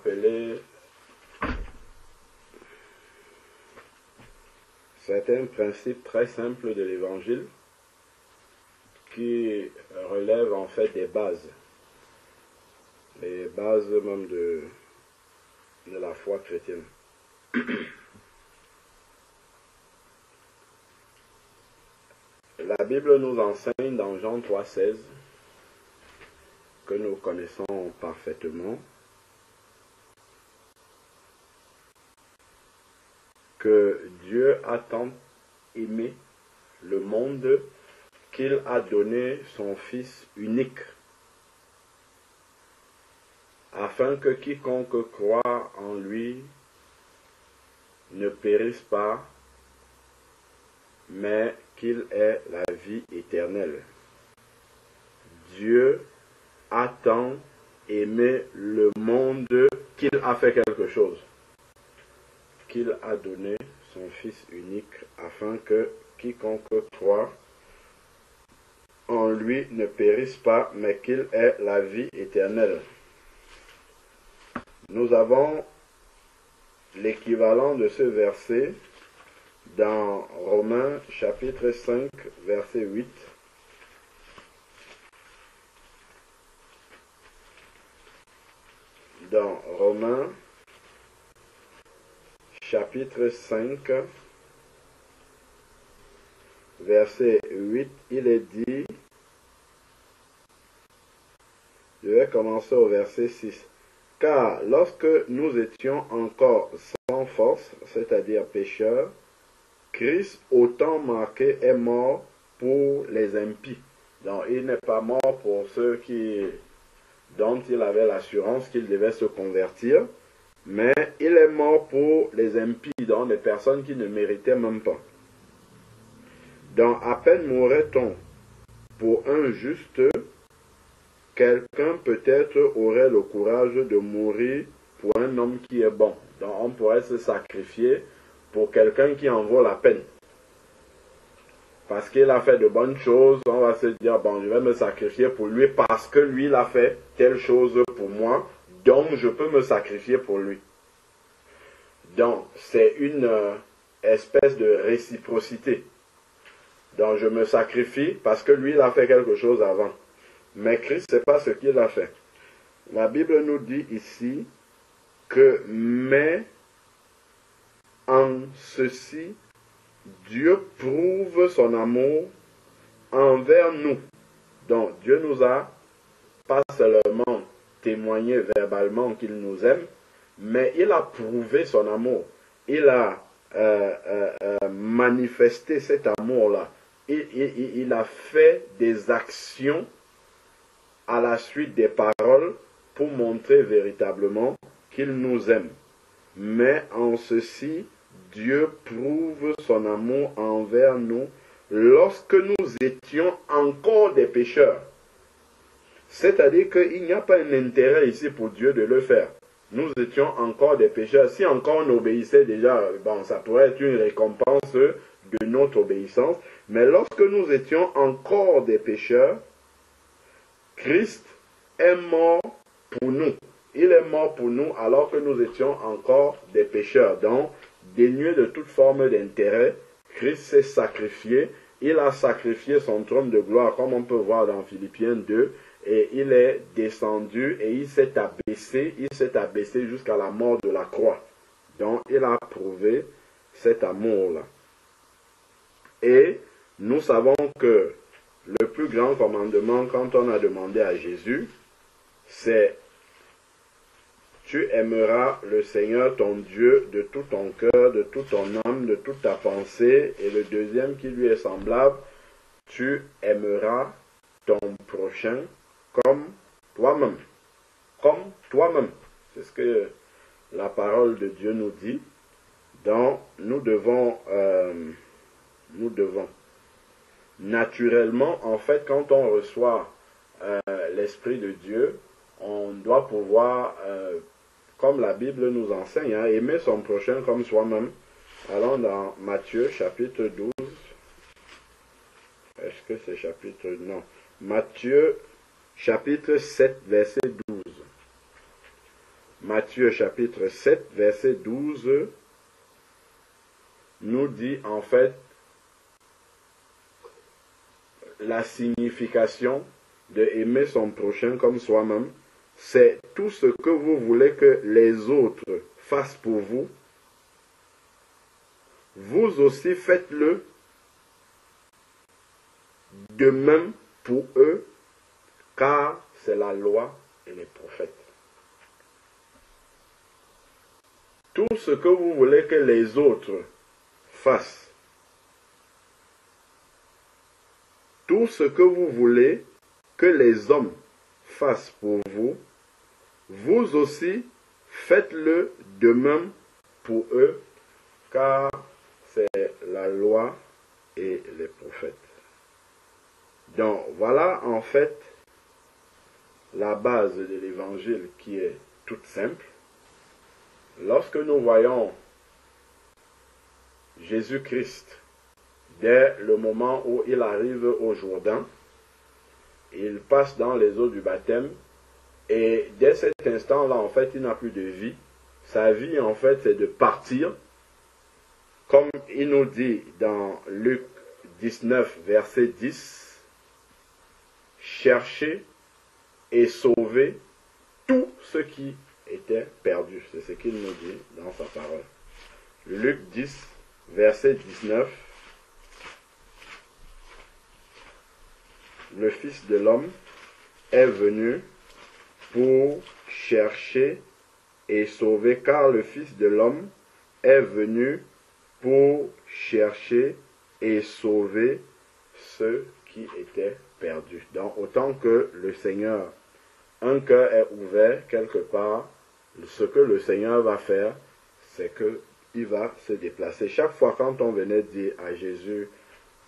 rappeler certains principes très simples de l'Évangile qui relèvent en fait des bases, les bases même de la foi chrétienne. La Bible nous enseigne dans Jean 3,16, que nous connaissons parfaitement, que Dieu a tant aimé le monde qu'il a donné son Fils unique, afin que quiconque croit en lui ne périsse pas, mais qu'il ait la vie éternelle. Dieu a tant aimé le monde qu'il a fait quelque chose, qu'il a donné son Fils unique, afin que quiconque croit en lui ne périsse pas, mais qu'il ait la vie éternelle. Nous avons l'équivalent de ce verset dans Romains chapitre 5, verset 8. Dans Romains chapitre 5, verset 8, il est dit, je vais commencer au verset 6. Car lorsque nous étions encore sans force, c'est-à-dire pécheurs, Christ, au temps marqué, est mort pour les impies. Donc il n'est pas mort pour ceux dont il avait l'assurance qu'ils devaient se convertir, mais il est mort pour les impies, donc les personnes qui ne méritaient même pas. Donc à peine mourrait-on pour un juste, quelqu'un peut-être aurait le courage de mourir pour un homme qui est bon. Donc on pourrait se sacrifier pour quelqu'un qui en vaut la peine. Parce qu'il a fait de bonnes choses, on va se dire, bon, je vais me sacrifier pour lui parce que lui, il a fait telle chose pour moi, donc je peux me sacrifier pour lui. Donc, c'est une espèce de réciprocité. Donc, je me sacrifie parce que lui, il a fait quelque chose avant. Mais Christ, ce n'est pas ce qu'il a fait. La Bible nous dit ici que, mais en ceci, Dieu prouve son amour envers nous. Donc, Dieu nous a pas seulement témoigné verbalement qu'il nous aime, mais il a prouvé son amour. Il a manifesté cet amour-là. Il a fait des actions à la suite des paroles pour montrer véritablement qu'il nous aime. Mais en ceci, Dieu prouve son amour envers nous lorsque nous étions encore des pécheurs. C'est-à-dire qu'il n'y a pas un intérêt ici pour Dieu de le faire. Nous étions encore des pécheurs. Si encore on obéissait déjà, bon, ça pourrait être une récompense de notre obéissance. Mais lorsque nous étions encore des pécheurs, Christ est mort pour nous. Il est mort pour nous alors que nous étions encore des pécheurs. Donc, dénué de toute forme d'intérêt, Christ s'est sacrifié. Il a sacrifié son trône de gloire, comme on peut voir dans Philippiens 2. Et il est descendu et il s'est abaissé jusqu'à la mort de la croix. Donc, il a prouvé cet amour-là. Et nous savons que le plus grand commandement, quand on a demandé à Jésus, c'est « Tu aimeras le Seigneur ton Dieu de tout ton cœur, de toute ton âme, de toute ta pensée. » Et le deuxième qui lui est semblable, « Tu aimeras ton prochain comme toi-même. » Comme toi-même. C'est ce que la parole de Dieu nous dit. Donc, nous devons naturellement, en fait, quand on reçoit l'Esprit de Dieu, on doit pouvoir, comme la Bible nous enseigne, aimer son prochain comme soi-même. Allons dans Matthieu chapitre 12. Est-ce que c'est chapitre... Non. Matthieu chapitre 7, verset 12. Matthieu chapitre 7, verset 12, nous dit en fait la signification de aimer son prochain comme soi-même. C'est tout ce que vous voulez que les autres fassent pour vous. Vous aussi faites-le de même pour eux, car c'est la loi et les prophètes. Tout ce que vous voulez que les autres fassent, tout ce que vous voulez que les hommes fassent pour vous, vous aussi faites-le de même pour eux, car c'est la loi et les prophètes. Donc voilà en fait la base de l'évangile qui est toute simple. Lorsque nous voyons Jésus-Christ, dès le moment où il arrive au Jourdain, il passe dans les eaux du baptême, et dès cet instant-là, en fait, il n'a plus de vie. Sa vie, en fait, c'est de partir, comme il nous dit dans Luc 19, verset 10, chercher et sauver tout ce qui était perdu. C'est ce qu'il nous dit dans sa parole. Luc 10, verset 19. Le Fils de l'homme est venu pour chercher et sauver, car le Fils de l'homme est venu pour chercher et sauver ceux qui étaient perdus. Donc, autant que le Seigneur, un cœur est ouvert quelque part, ce que le Seigneur va faire, c'est qu'il va se déplacer. Chaque fois quand on venait dire à Jésus,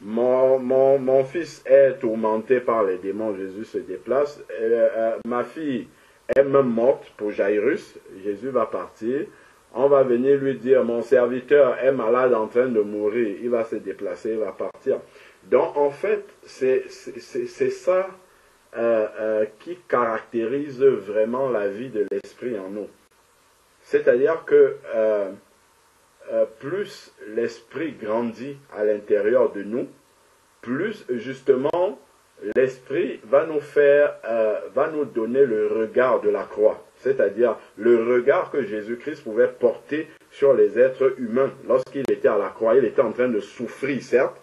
mon fils est tourmenté par les démons, Jésus se déplace. Ma fille est même morte pour Jairus, Jésus va partir. On va venir lui dire, mon serviteur est malade en train de mourir, il va se déplacer, il va partir. Donc en fait, c'est ça qui caractérise vraiment la vie de l'esprit en nous. C'est-à-dire que plus l'esprit grandit à l'intérieur de nous, plus justement l'esprit va nous donner le regard de la croix. C'est-à-dire le regard que Jésus-Christ pouvait porter sur les êtres humains. Lorsqu'il était à la croix, il était en train de souffrir, certes,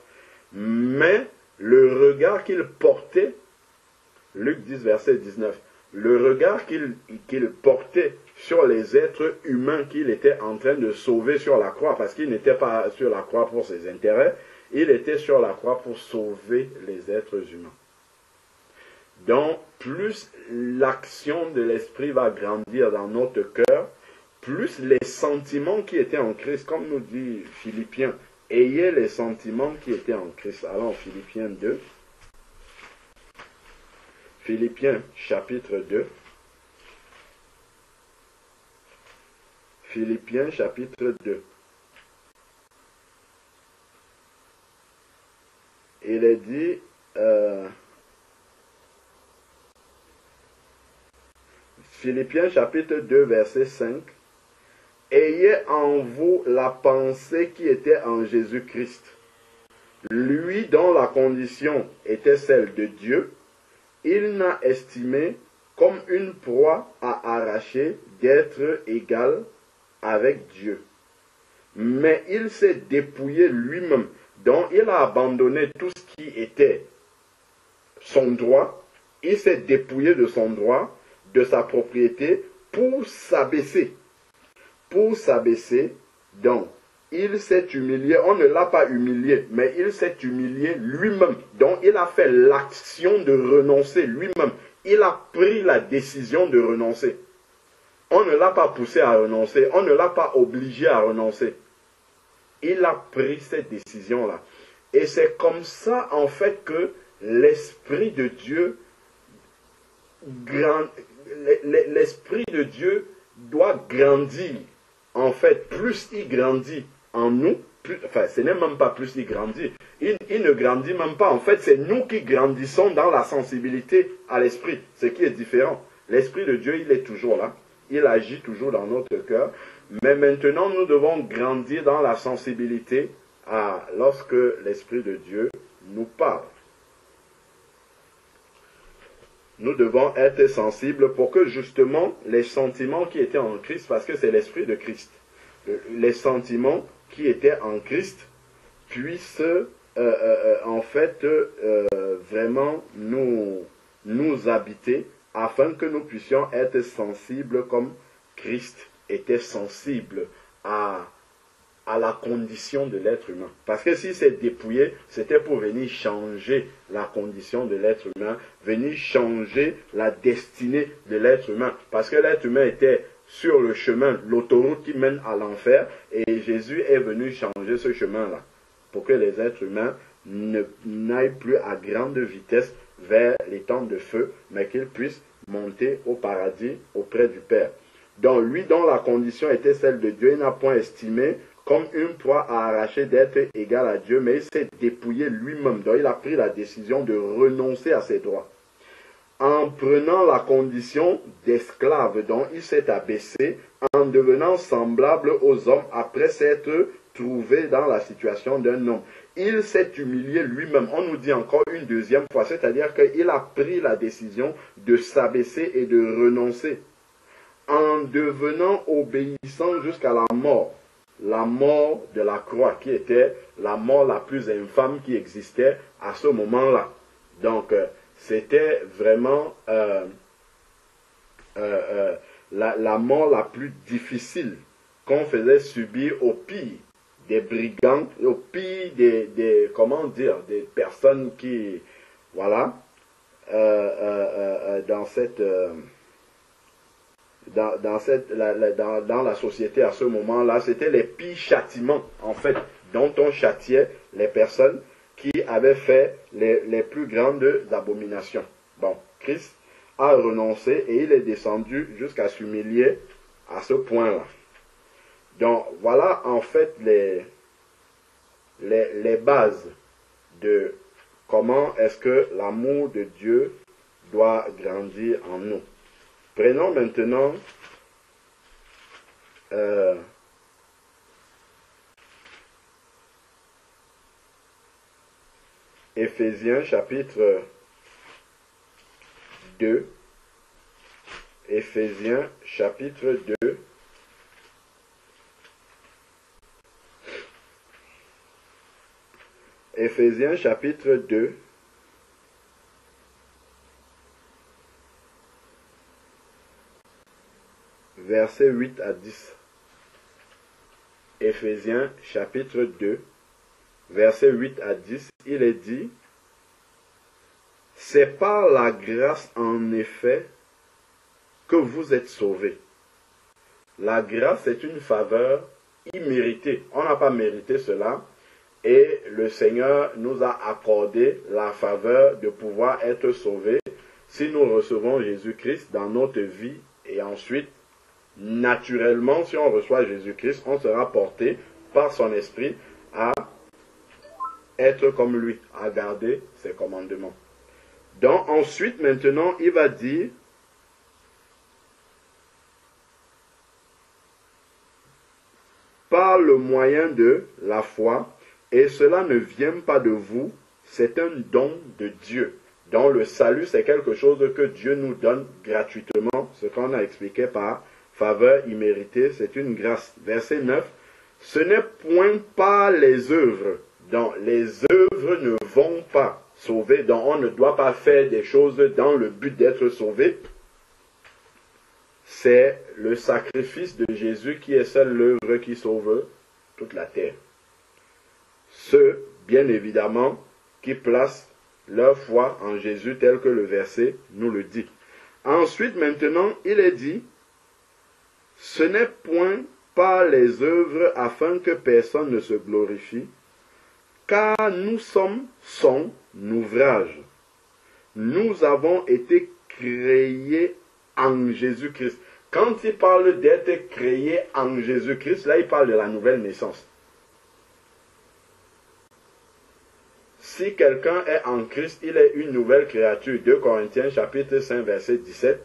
mais le regard qu'il portait, Luc 10, verset 19, le regard qu'il portait sur les êtres humains qu'il était en train de sauver sur la croix, parce qu'il n'était pas sur la croix pour ses intérêts, il était sur la croix pour sauver les êtres humains. Donc, plus l'action de l'esprit va grandir dans notre cœur, plus les sentiments qui étaient en Christ, comme nous dit Philippiens, ayez les sentiments qui étaient en Christ. Allons, Philippiens 2. Philippiens chapitre 2. Philippiens chapitre 2. Il est dit, Philippiens chapitre 2 verset 5, ayez en vous la pensée qui était en Jésus-Christ, lui dont la condition était celle de Dieu, il n'a estimé comme une proie à arracher d'être égal avec Dieu. Mais il s'est dépouillé lui-même, donc il a abandonné tout ce qui était son droit, il s'est dépouillé de son droit, de sa propriété, pour s'abaisser. Pour s'abaisser, donc il s'est humilié, on ne l'a pas humilié, mais il s'est humilié lui-même. Donc il a fait l'action de renoncer lui-même. Il a pris la décision de renoncer. On ne l'a pas poussé à renoncer, on ne l'a pas obligé à renoncer. Il a pris cette décision-là. Et c'est comme ça, en fait, que l'Esprit de Dieu, l'Esprit de Dieu doit grandir. En fait, plus il grandit en nous, ce n'est même pas plus il grandit. Il ne grandit même pas. En fait, c'est nous qui grandissons dans la sensibilité à l'Esprit, ce qui est différent. L'Esprit de Dieu, il est toujours là. il agit toujours dans notre cœur. Mais maintenant, nous devons grandir dans la sensibilité lorsque l'Esprit de Dieu nous parle. Nous devons être sensibles pour que justement les sentiments qui étaient en Christ, parce que c'est l'Esprit de Christ, les sentiments qui étaient en Christ puissent vraiment nous habiter afin que nous puissions être sensibles comme Christ était sensible à la condition de l'être humain. Parce que s'il s'est dépouillé, c'était pour venir changer la condition de l'être humain, venir changer la destinée de l'être humain. Parce que l'être humain était sur le chemin, l'autoroute qui mène à l'enfer, et Jésus est venu changer ce chemin-là, pour que les êtres humains n'aillent plus à grande vitesse vers les temps de feu, mais qu'ils puissent monter au paradis auprès du Père. Donc lui, dont la condition était celle de Dieu, il n'a point estimé comme une proie à arracher d'être égal à Dieu, mais il s'est dépouillé lui-même. Donc il a pris la décision de renoncer à ses droits. En prenant la condition d'esclave, dont il s'est abaissé, en devenant semblable aux hommes après s'être trouvé dans la situation d'un homme. Il s'est humilié lui-même. On nous dit encore une deuxième fois, c'est-à-dire qu'il a pris la décision de s'abaisser et de renoncer, en devenant obéissant jusqu'à la mort de la croix, qui était la mort la plus infâme qui existait à ce moment-là. Donc, c'était vraiment la mort la plus difficile qu'on faisait subir au pire des brigands, au pire des personnes qui, voilà, dans la société à ce moment-là, c'était les pires châtiments, en fait, dont on châtiait les personnes qui avaient fait les plus grandes abominations. Bon, Christ a renoncé et il est descendu jusqu'à s'humilier à ce point-là. Donc, voilà en fait les bases de comment est-ce que l'amour de Dieu doit grandir en nous. Prenons maintenant Éphésiens chapitre 2. Éphésiens chapitre 2. Éphésiens chapitre 2. Versets 8 à 10. Éphésiens chapitre 2, versets 8 à 10, il est dit: c'est par la grâce en effet que vous êtes sauvés. La grâce est une faveur imméritée. On n'a pas mérité cela et le Seigneur nous a accordé la faveur de pouvoir être sauvés si nous recevons Jésus-Christ dans notre vie et ensuite naturellement, si on reçoit Jésus-Christ, on sera porté par son esprit à être comme lui, à garder ses commandements. Donc ensuite, maintenant, il va dire par le moyen de la foi, et cela ne vient pas de vous, c'est un don de Dieu. Donc le salut, c'est quelque chose que Dieu nous donne gratuitement, ce qu'on a expliqué par faveur imméritée, c'est une grâce. Verset 9, ce n'est point par les œuvres. Donc les œuvres ne vont pas sauver. Donc on ne doit pas faire des choses dans le but d'être sauvé. C'est le sacrifice de Jésus qui est seule l'œuvre qui sauve toute la terre. Ceux, bien évidemment, qui placent leur foi en Jésus tel que le verset nous le dit. Ensuite, maintenant, il est dit: ce n'est point par les œuvres afin que personne ne se glorifie, car nous sommes son ouvrage. Nous avons été créés en Jésus-Christ. Quand il parle d'être créé en Jésus-Christ, là il parle de la nouvelle naissance. Si quelqu'un est en Christ, il est une nouvelle créature. 2 Corinthiens chapitre 5 verset 17.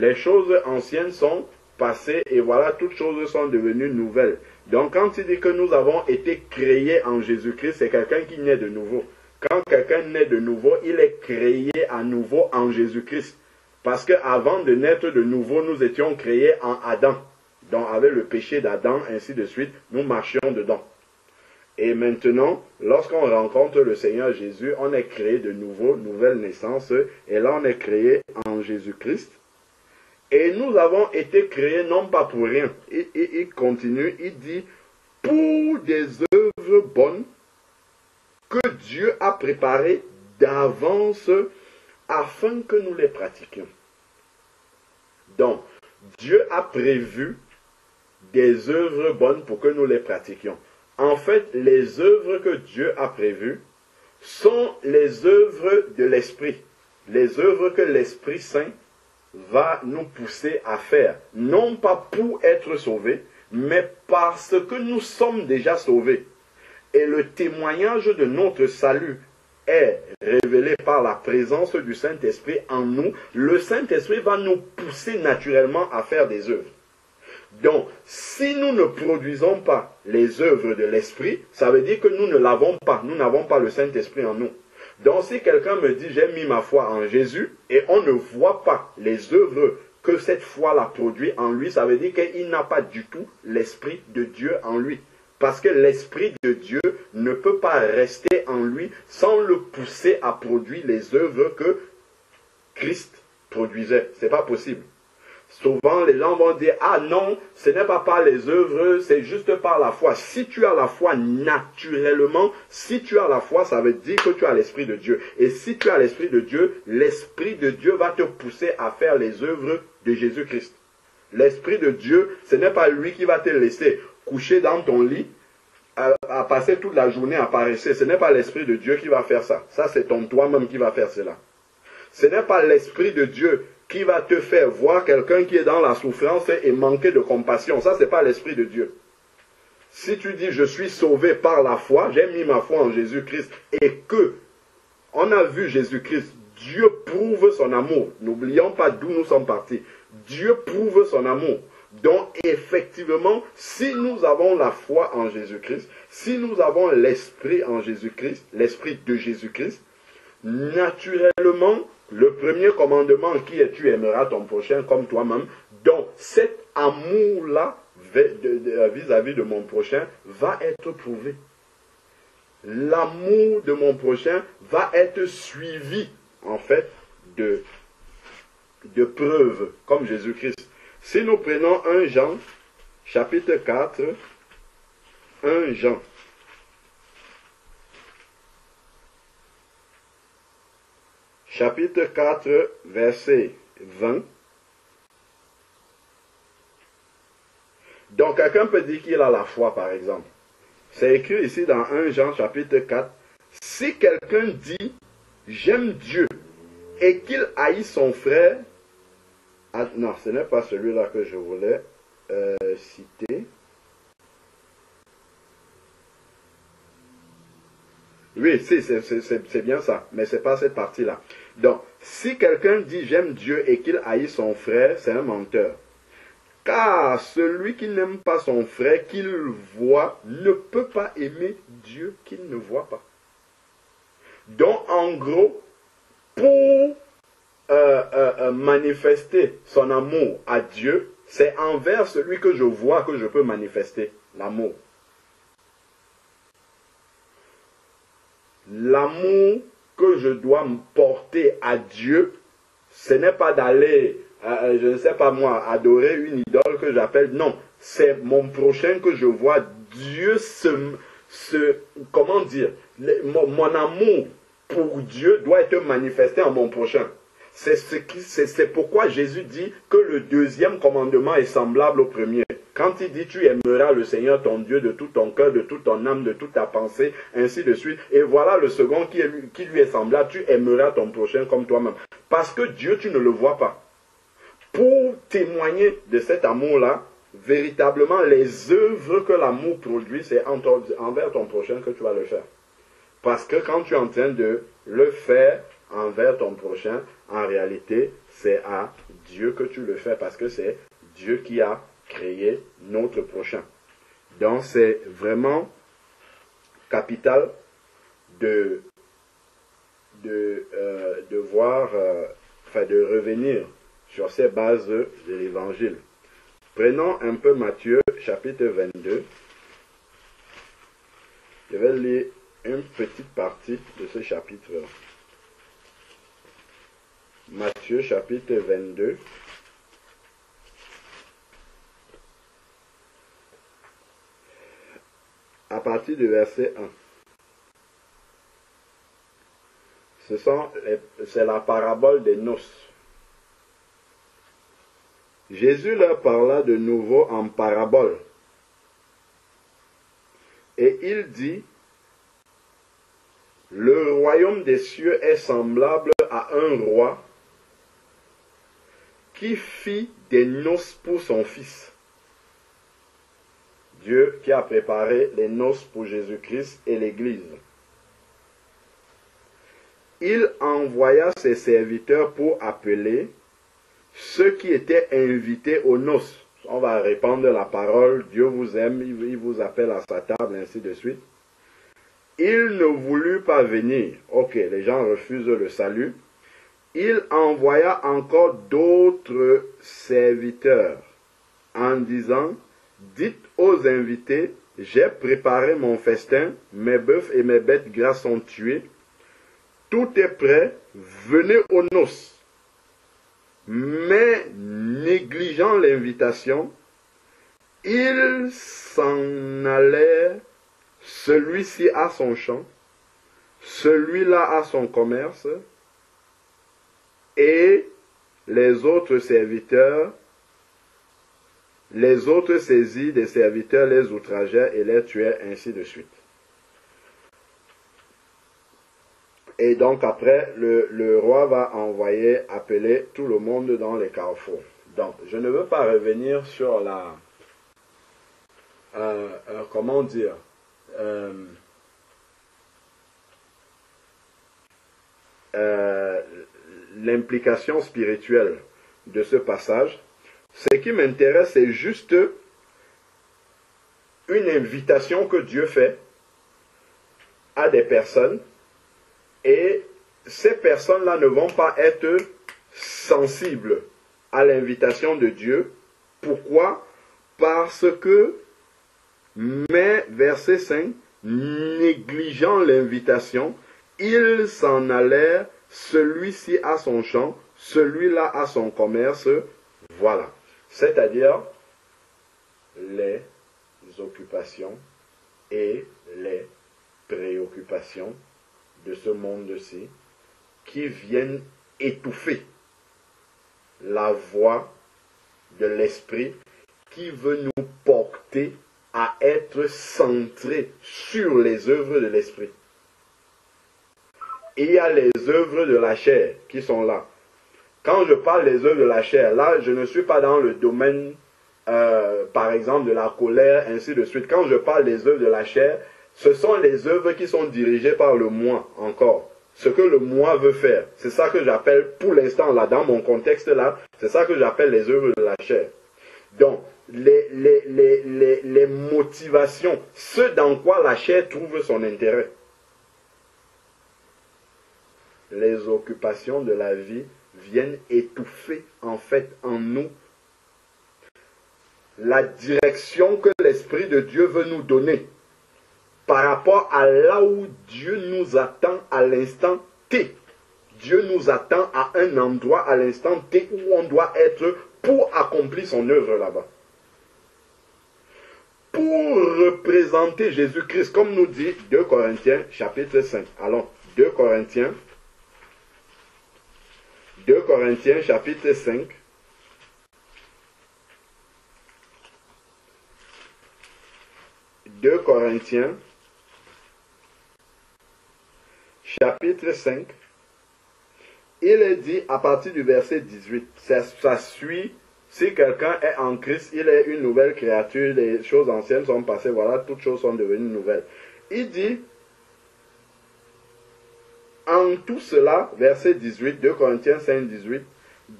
Les choses anciennes sont passées et voilà, toutes choses sont devenues nouvelles. Donc quand il dit que nous avons été créés en Jésus-Christ, c'est quelqu'un qui naît de nouveau. Quand quelqu'un naît de nouveau, il est créé à nouveau en Jésus-Christ. Parce qu'avant de naître de nouveau, nous étions créés en Adam. Donc avec le péché d'Adam, ainsi de suite, nous marchions dedans. Et maintenant, lorsqu'on rencontre le Seigneur Jésus, on est créé de nouveau, nouvelle naissance. Et là, on est créé en Jésus-Christ. Et nous avons été créés non pas pour rien. Il continue, il dit, pour des œuvres bonnes que Dieu a préparées d'avance afin que nous les pratiquions. Donc, Dieu a prévu des œuvres bonnes pour que nous les pratiquions. En fait, les œuvres que Dieu a prévues sont les œuvres de l'Esprit. Les œuvres que l'Esprit Saint va nous pousser à faire. Non pas pour être sauvés, mais parce que nous sommes déjà sauvés. Et le témoignage de notre salut est révélé par la présence du Saint-Esprit en nous. Le Saint-Esprit va nous pousser naturellement à faire des œuvres. Donc, si nous ne produisons pas les œuvres de l'Esprit, ça veut dire que nous ne l'avons pas. Nous n'avons pas le Saint-Esprit en nous. Donc, si quelqu'un me dit, j'ai mis ma foi en Jésus, et on ne voit pas les œuvres que cette foi-là produit en lui, ça veut dire qu'il n'a pas du tout l'Esprit de Dieu en lui. Parce que l'Esprit de Dieu ne peut pas rester en lui sans le pousser à produire les œuvres que Christ produisait. Ce n'est pas possible. Souvent, les gens vont dire, ah non, ce n'est pas par les œuvres, c'est juste par la foi. Si tu as la foi naturellement, si tu as la foi, ça veut dire que tu as l'Esprit de Dieu. Et si tu as l'Esprit de Dieu, l'Esprit de Dieu va te pousser à faire les œuvres de Jésus-Christ. L'Esprit de Dieu, ce n'est pas lui qui va te laisser coucher dans ton lit, à passer toute la journée à paresser. Ce n'est pas l'Esprit de Dieu qui va faire ça. Ça, c'est toi-même qui va faire cela. Ce n'est pas l'Esprit de Dieu qui va te faire voir quelqu'un qui est dans la souffrance et manquer de compassion. Ça, ce n'est pas l'Esprit de Dieu. Si tu dis, je suis sauvé par la foi, j'ai mis ma foi en Jésus-Christ, et que on a vu Jésus-Christ, Dieu prouve son amour. N'oublions pas d'où nous sommes partis. Dieu prouve son amour. Donc, effectivement, si nous avons la foi en Jésus-Christ, si nous avons l'Esprit en Jésus-Christ, l'Esprit de Jésus-Christ, naturellement, le premier commandement qui est tu aimeras ton prochain comme toi-même. Donc cet amour-là vis-à-vis de mon prochain va être prouvé. L'amour de mon prochain va être suivi en fait de preuves comme Jésus-Christ. Si nous prenons 1 Jean chapitre 4, 1 Jean chapitre 4, verset 20. Donc, quelqu'un peut dire qu'il a la foi, par exemple. C'est écrit ici dans 1 Jean, chapitre 4. Si quelqu'un dit, j'aime Dieu, et qu'il haït son frère... Ah, non, ce n'est pas celui-là que je voulais citer. Oui, si, c'est bien ça, mais ce n'est pas cette partie-là. Donc, si quelqu'un dit j'aime Dieu et qu'il haït son frère, c'est un menteur. Car celui qui n'aime pas son frère qu'il voit ne peut pas aimer Dieu qu'il ne voit pas. Donc, en gros, pour manifester son amour à Dieu, c'est envers celui que je vois que je peux manifester l'amour. L'amour que je dois me porter à Dieu, ce n'est pas d'aller, je ne sais pas moi, adorer une idole que j'appelle, non, c'est mon prochain que je vois. Dieu comment dire, mon amour pour Dieu doit être manifesté en mon prochain. C'est pourquoi Jésus dit que le deuxième commandement est semblable au premier. Quand il dit tu aimeras le Seigneur ton Dieu de tout ton cœur, de toute ton âme, de toute ta pensée, ainsi de suite. Et voilà le second qui lui est semblable, tu aimeras ton prochain comme toi-même. Parce que Dieu, tu ne le vois pas. Pour témoigner de cet amour-là, véritablement, les œuvres que l'amour produit, c'est envers ton prochain que tu vas le faire. Parce que quand tu es en train de le faire envers ton prochain, en réalité, c'est à Dieu que tu le fais parce que c'est Dieu qui a créé notre prochain. Donc c'est vraiment capital de voir, de revenir sur ces bases de l'évangile. Prenons un peu Matthieu chapitre 22. Je vais lire une petite partie de ce chapitre. Matthieu chapitre 22. À partir du verset 1. C'est la parabole des noces. Jésus leur parla de nouveau en parabole. Et il dit, le royaume des cieux est semblable à un roi qui fit des noces pour son fils. Dieu qui a préparé les noces pour Jésus-Christ et l'Église. Il envoya ses serviteurs pour appeler ceux qui étaient invités aux noces. On va répandre la parole, Dieu vous aime, il vous appelle à sa table, ainsi de suite. Il ne voulut pas venir. Ok, les gens refusent le salut. Il envoya encore d'autres serviteurs en disant, dites aux invités, j'ai préparé mon festin, mes bœufs et mes bêtes grasses sont tués. Tout est prêt, venez aux noces. Mais négligeant l'invitation, ils s'en allèrent, celui-ci à son champ, celui-là à son commerce, et les autres serviteurs, les autres saisis des serviteurs les outragèrent et les tuèrent, ainsi de suite. Et donc après, le roi va envoyer appeler tout le monde dans les carrefours. Donc, je ne veux pas revenir sur la... comment dire l'implication spirituelle de ce passage. Ce qui m'intéresse, c'est juste une invitation que Dieu fait à des personnes. Et ces personnes-là ne vont pas être sensibles à l'invitation de Dieu. Pourquoi? Parce que, mais verset 5, négligeant l'invitation, ils s'en allèrent, celui-ci à son champ, celui-là à son commerce. Voilà. C'est-à-dire les occupations et les préoccupations de ce monde-ci qui viennent étouffer la voix de l'esprit qui veut nous porter à être centrés sur les œuvres de l'esprit. Il y a les œuvres de la chair qui sont là. Quand je parle des œuvres de la chair, là, je ne suis pas dans le domaine, par exemple, de la colère, ainsi de suite. Quand je parle des œuvres de la chair, ce sont les œuvres qui sont dirigées par le moi encore. Ce que le moi veut faire. C'est ça que j'appelle, pour l'instant, là, dans mon contexte là, c'est ça que j'appelle les œuvres de la chair. Donc, les motivations, ce dans quoi la chair trouve son intérêt. Les occupations de la vie viennent étouffer, en fait, en nous, la direction que l'Esprit de Dieu veut nous donner. Par rapport à là où Dieu nous attend à l'instant T. Dieu nous attend à un endroit à l'instant T où on doit être pour accomplir son œuvre là-bas. Pour représenter Jésus-Christ, comme nous dit 2 Corinthiens chapitre 5. Allons, 2 Corinthiens chapitre 5. Chapitre 5, il est dit à partir du verset 18, ça suit, si quelqu'un est en Christ, il est une nouvelle créature, les choses anciennes sont passées, voilà, toutes choses sont devenues nouvelles. Il dit, En tout cela, verset 18, 2 Corinthiens 5, 18,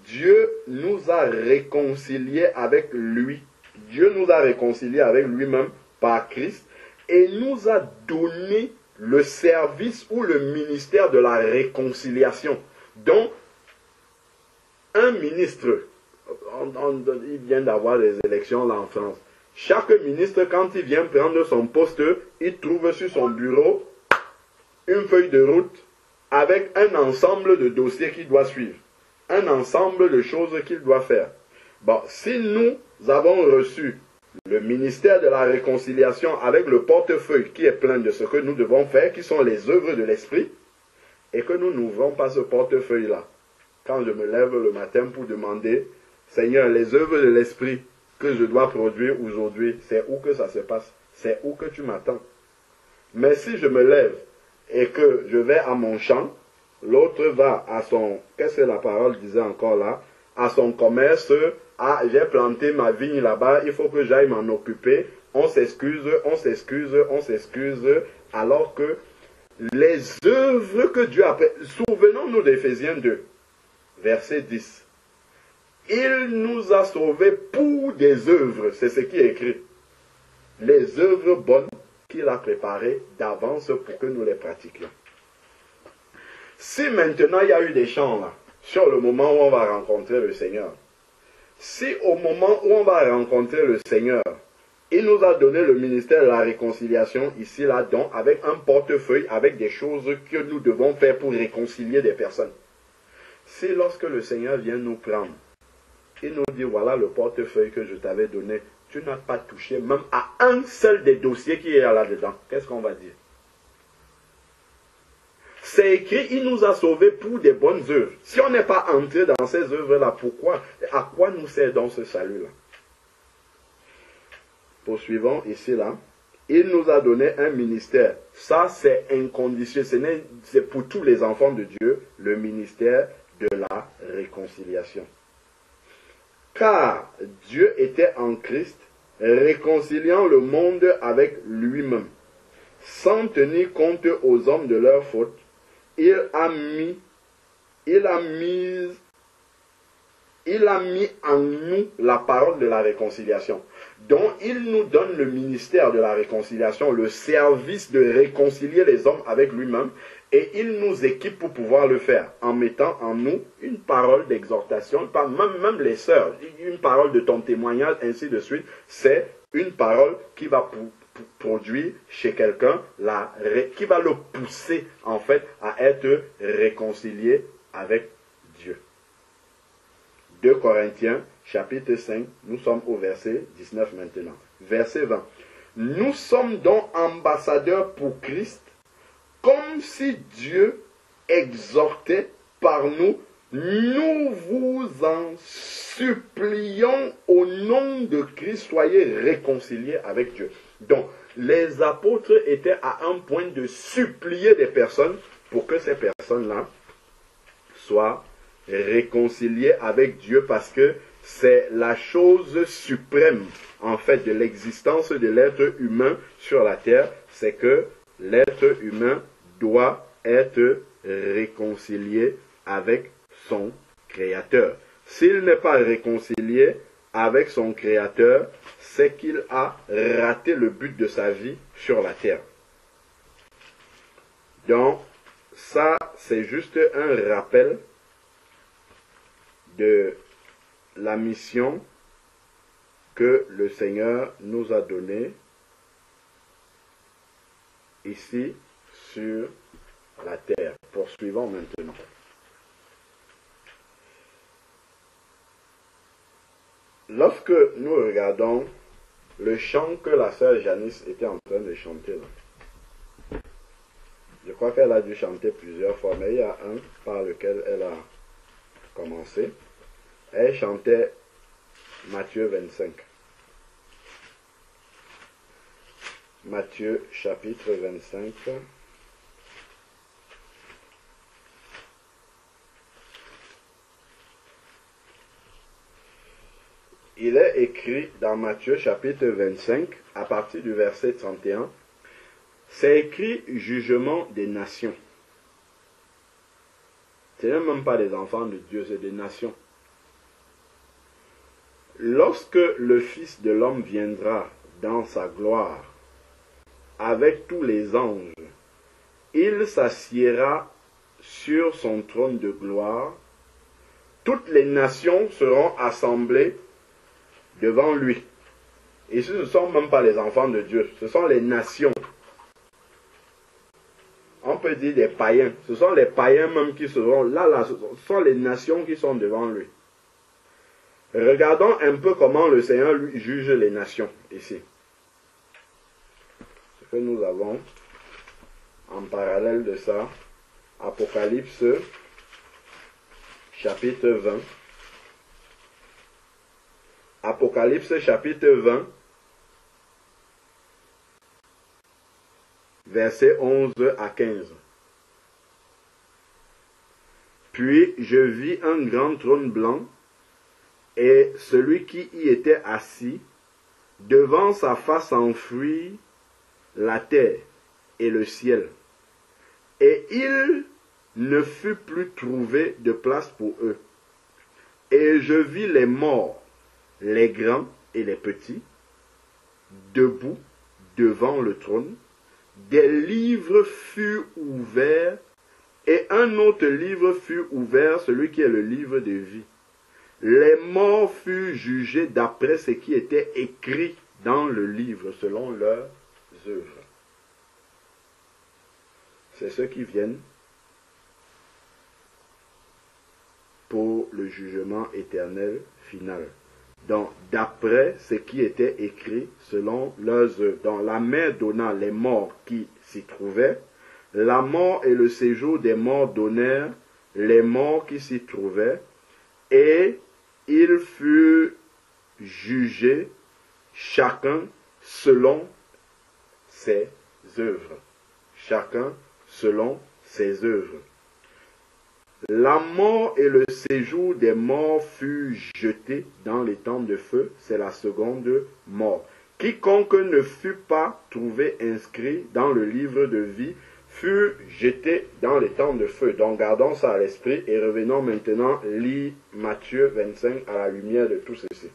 Dieu nous a réconciliés avec lui. Dieu nous a réconciliés avec lui-même par Christ et nous a donné le service ou le ministère de la réconciliation. Donc, un ministre, il vient d'avoir des élections là en France. Chaque ministre, quand il vient prendre son poste, il trouve sur son bureau une feuille de route avec un ensemble de dossiers qu'il doit suivre, un ensemble de choses qu'il doit faire. Bon, si nous avons reçu le ministère de la réconciliation avec le portefeuille qui est plein de ce que nous devons faire, qui sont les œuvres de l'esprit, et que nous n'ouvrons pas ce portefeuille-là, quand je me lève le matin pour demander, Seigneur, les œuvres de l'esprit que je dois produire aujourd'hui, c'est où que ça se passe? C'est où que tu m'attends? Mais si je me lève et que je vais à mon champ, l'autre va à son, qu'est-ce que la parole disait encore là? À son commerce, ah, j'ai planté ma vigne là-bas, il faut que j'aille m'en occuper. On s'excuse, alors que les œuvres que Dieu a fait, souvenons-nous d'Éphésiens 2, verset 10. Il nous a sauvés pour des œuvres, c'est ce qui est écrit. Les œuvres bonnes qu'il a préparées d'avance pour que nous les pratiquions. Si maintenant il y a eu des chants là, sur le moment où on va rencontrer le Seigneur, si au moment où on va rencontrer le Seigneur, il nous a donné le ministère de la réconciliation ici, là, donc, avec un portefeuille, avec des choses que nous devons faire pour réconcilier des personnes. Si lorsque le Seigneur vient nous prendre, il nous dit, voilà le portefeuille que je t'avais donné, tu n'as pas touché même à un seul des dossiers qui est là-dedans, qu'est-ce qu'on va dire? C'est écrit, il nous a sauvés pour des bonnes œuvres. Si on n'est pas entré dans ces œuvres-là, pourquoi? À quoi nous sert donc ce salut-là? Poursuivons ici, là. Il nous a donné un ministère. Ça, c'est inconditionnel. C'est pour tous les enfants de Dieu, le ministère de la réconciliation. Car Dieu était en Christ, réconciliant le monde avec lui-même, sans tenir compte aux hommes de leurs fautes. Il a mis en nous la parole de la réconciliation. Donc, il nous donne le ministère de la réconciliation, le service de réconcilier les hommes avec lui-même, et il nous équipe pour pouvoir le faire, en mettant en nous une parole d'exhortation, même les sœurs, une parole de ton témoignage, ainsi de suite. C'est une parole qui va produire chez quelqu'un, qui va le pousser, en fait, à être réconcilié avec Dieu. 2 Corinthiens, chapitre 5, nous sommes au verset 19 maintenant. Verset 20. Nous sommes donc ambassadeurs pour Christ, comme si Dieu exhortait par nous, nous vous en supplions au nom de Christ, soyez réconciliés avec Dieu. Donc, les apôtres étaient à un point de supplier des personnes pour que ces personnes-là soient réconciliées avec Dieu, parce que c'est la chose suprême, en fait, de l'existence de l'être humain sur la terre, c'est que l'être humain doit être réconcilié avec son Créateur. S'il n'est pas réconcilié avec son Créateur, c'est qu'il a raté le but de sa vie sur la terre. Donc, ça, c'est juste un rappel de la mission que le Seigneur nous a donnée ici sur la terre. Poursuivons maintenant. Lorsque nous regardons le chant que la sœur Janice était en train de chanter là, je crois qu'elle a dû chanter plusieurs fois, mais il y a un par lequel elle a commencé. Elle chantait Matthieu 25. Matthieu chapitre 25. Il est écrit dans Matthieu chapitre 25, à partir du verset 31, c'est écrit jugement des nations. Ce n'est même pas des enfants de Dieu, c'est des nations. Lorsque le Fils de l'homme viendra dans sa gloire, avec tous les anges, il s'assiera sur son trône de gloire. Toutes les nations seront assemblées devant lui. Ici, ce ne sont même pas les enfants de Dieu, ce sont les nations. On peut dire des païens. Ce sont les païens même qui seront là, ce sont les nations qui sont devant lui. Regardons un peu comment le Seigneur lui juge les nations ici. Ce que nous avons en parallèle de ça, Apocalypse chapitre 20. Apocalypse chapitre 20, versets 11 à 15. Puis je vis un grand trône blanc, et celui qui y était assis, devant sa face enfouit la terre et le ciel. Et il ne fut plus trouvé de place pour eux. Et je vis les morts, les grands et les petits, debout devant le trône. Des livres furent ouverts, et un autre livre fut ouvert, celui qui est le livre de vie. Les morts furent jugés d'après ce qui était écrit dans le livre, selon leurs œuvres. C'est ceux qui viennent pour le jugement éternel final. Donc, d'après ce qui était écrit selon leurs œuvres. Donc, la mer donnant les morts qui s'y trouvaient, la mort et le séjour des morts donnèrent les morts qui s'y trouvaient, et ils furent jugés chacun selon ses œuvres. Chacun selon ses œuvres. La mort et le séjour des morts furent jetés dans les temps de feu, c'est la seconde mort. Quiconque ne fut pas trouvé inscrit dans le livre de vie fut jeté dans les temps de feu. Donc gardons ça à l'esprit et revenons maintenant lire Matthieu 25 à la lumière de tout ceci.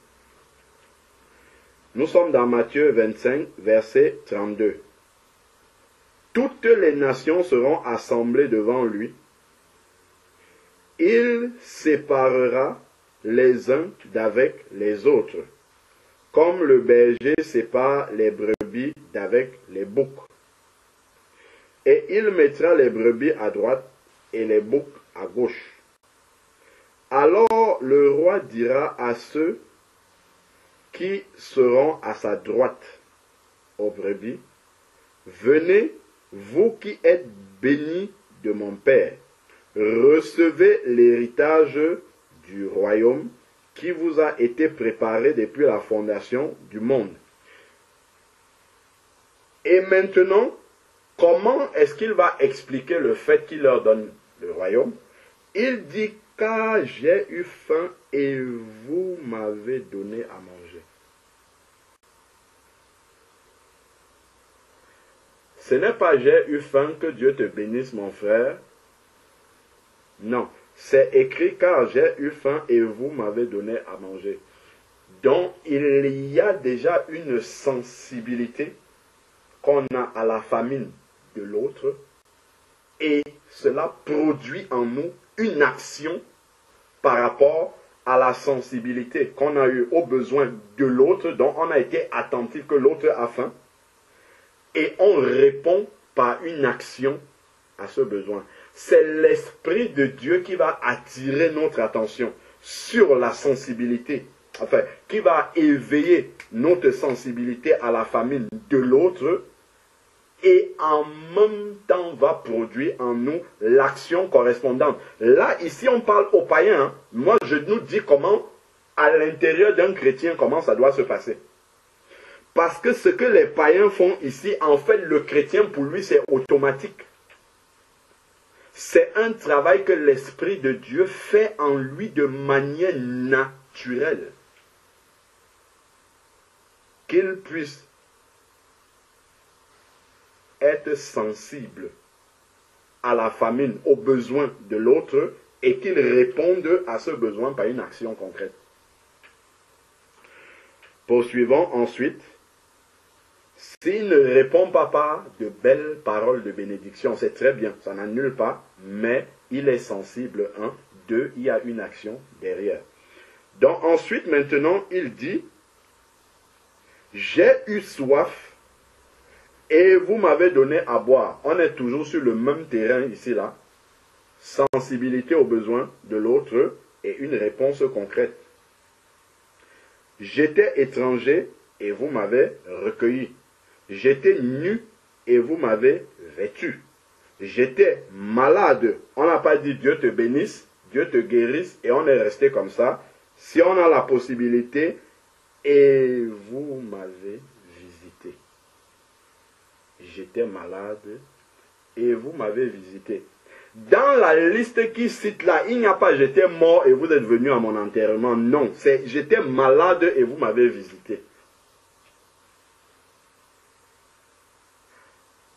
Nous sommes dans Matthieu 25, verset 32. Toutes les nations seront assemblées devant lui. Il séparera les uns d'avec les autres, comme le berger sépare les brebis d'avec les boucs. Et il mettra les brebis à droite et les boucs à gauche. Alors le roi dira à ceux qui seront à sa droite aux brebis, venez, vous qui êtes bénis de mon Père, recevez l'héritage du royaume qui vous a été préparé depuis la fondation du monde. Et maintenant, comment est-ce qu'il va expliquer le fait qu'il leur donne le royaume? Il dit, car j'ai eu faim et vous m'avez donné à manger. Ce n'est pas j'ai eu faim que Dieu te bénisse, mon frère. Non, c'est écrit car j'ai eu faim et vous m'avez donné à manger. Donc, il y a déjà une sensibilité qu'on a à la famine de l'autre et cela produit en nous une action par rapport à la sensibilité qu'on a eue aux besoins de l'autre, dont on a été attentif que l'autre a faim et on répond par une action à ce besoin. C'est l'Esprit de Dieu qui va attirer notre attention sur la sensibilité, enfin, qui va éveiller notre sensibilité à la famine de l'autre et en même temps va produire en nous l'action correspondante. Là, ici, on parle aux païens. Hein. Moi, je nous dis comment, à l'intérieur d'un chrétien, comment ça doit se passer. Parce que ce que les païens font ici, en fait, le chrétien, pour lui, c'est automatique. C'est un travail que l'Esprit de Dieu fait en lui de manière naturelle. Qu'il puisse être sensible à la famine, aux besoins de l'autre et qu'il réponde à ce besoin par une action concrète. Poursuivons ensuite. S'il ne répond pas par de belles paroles de bénédiction, c'est très bien, ça n'annule pas, mais il est sensible, 1. 2, il y a une action derrière. Donc ensuite, maintenant, il dit, j'ai eu soif et vous m'avez donné à boire. On est toujours sur le même terrain ici, là. Sensibilité aux besoins de l'autre et une réponse concrète. J'étais étranger et vous m'avez recueilli. J'étais nu et vous m'avez vêtu. J'étais malade. On n'a pas dit Dieu te bénisse, Dieu te guérisse et on est resté comme ça. Si on a la possibilité, et vous m'avez visité. J'étais malade et vous m'avez visité. Dans la liste qui cite là, il n'y a pas j'étais mort et vous êtes venu à mon enterrement. Non, c'est j'étais malade et vous m'avez visité.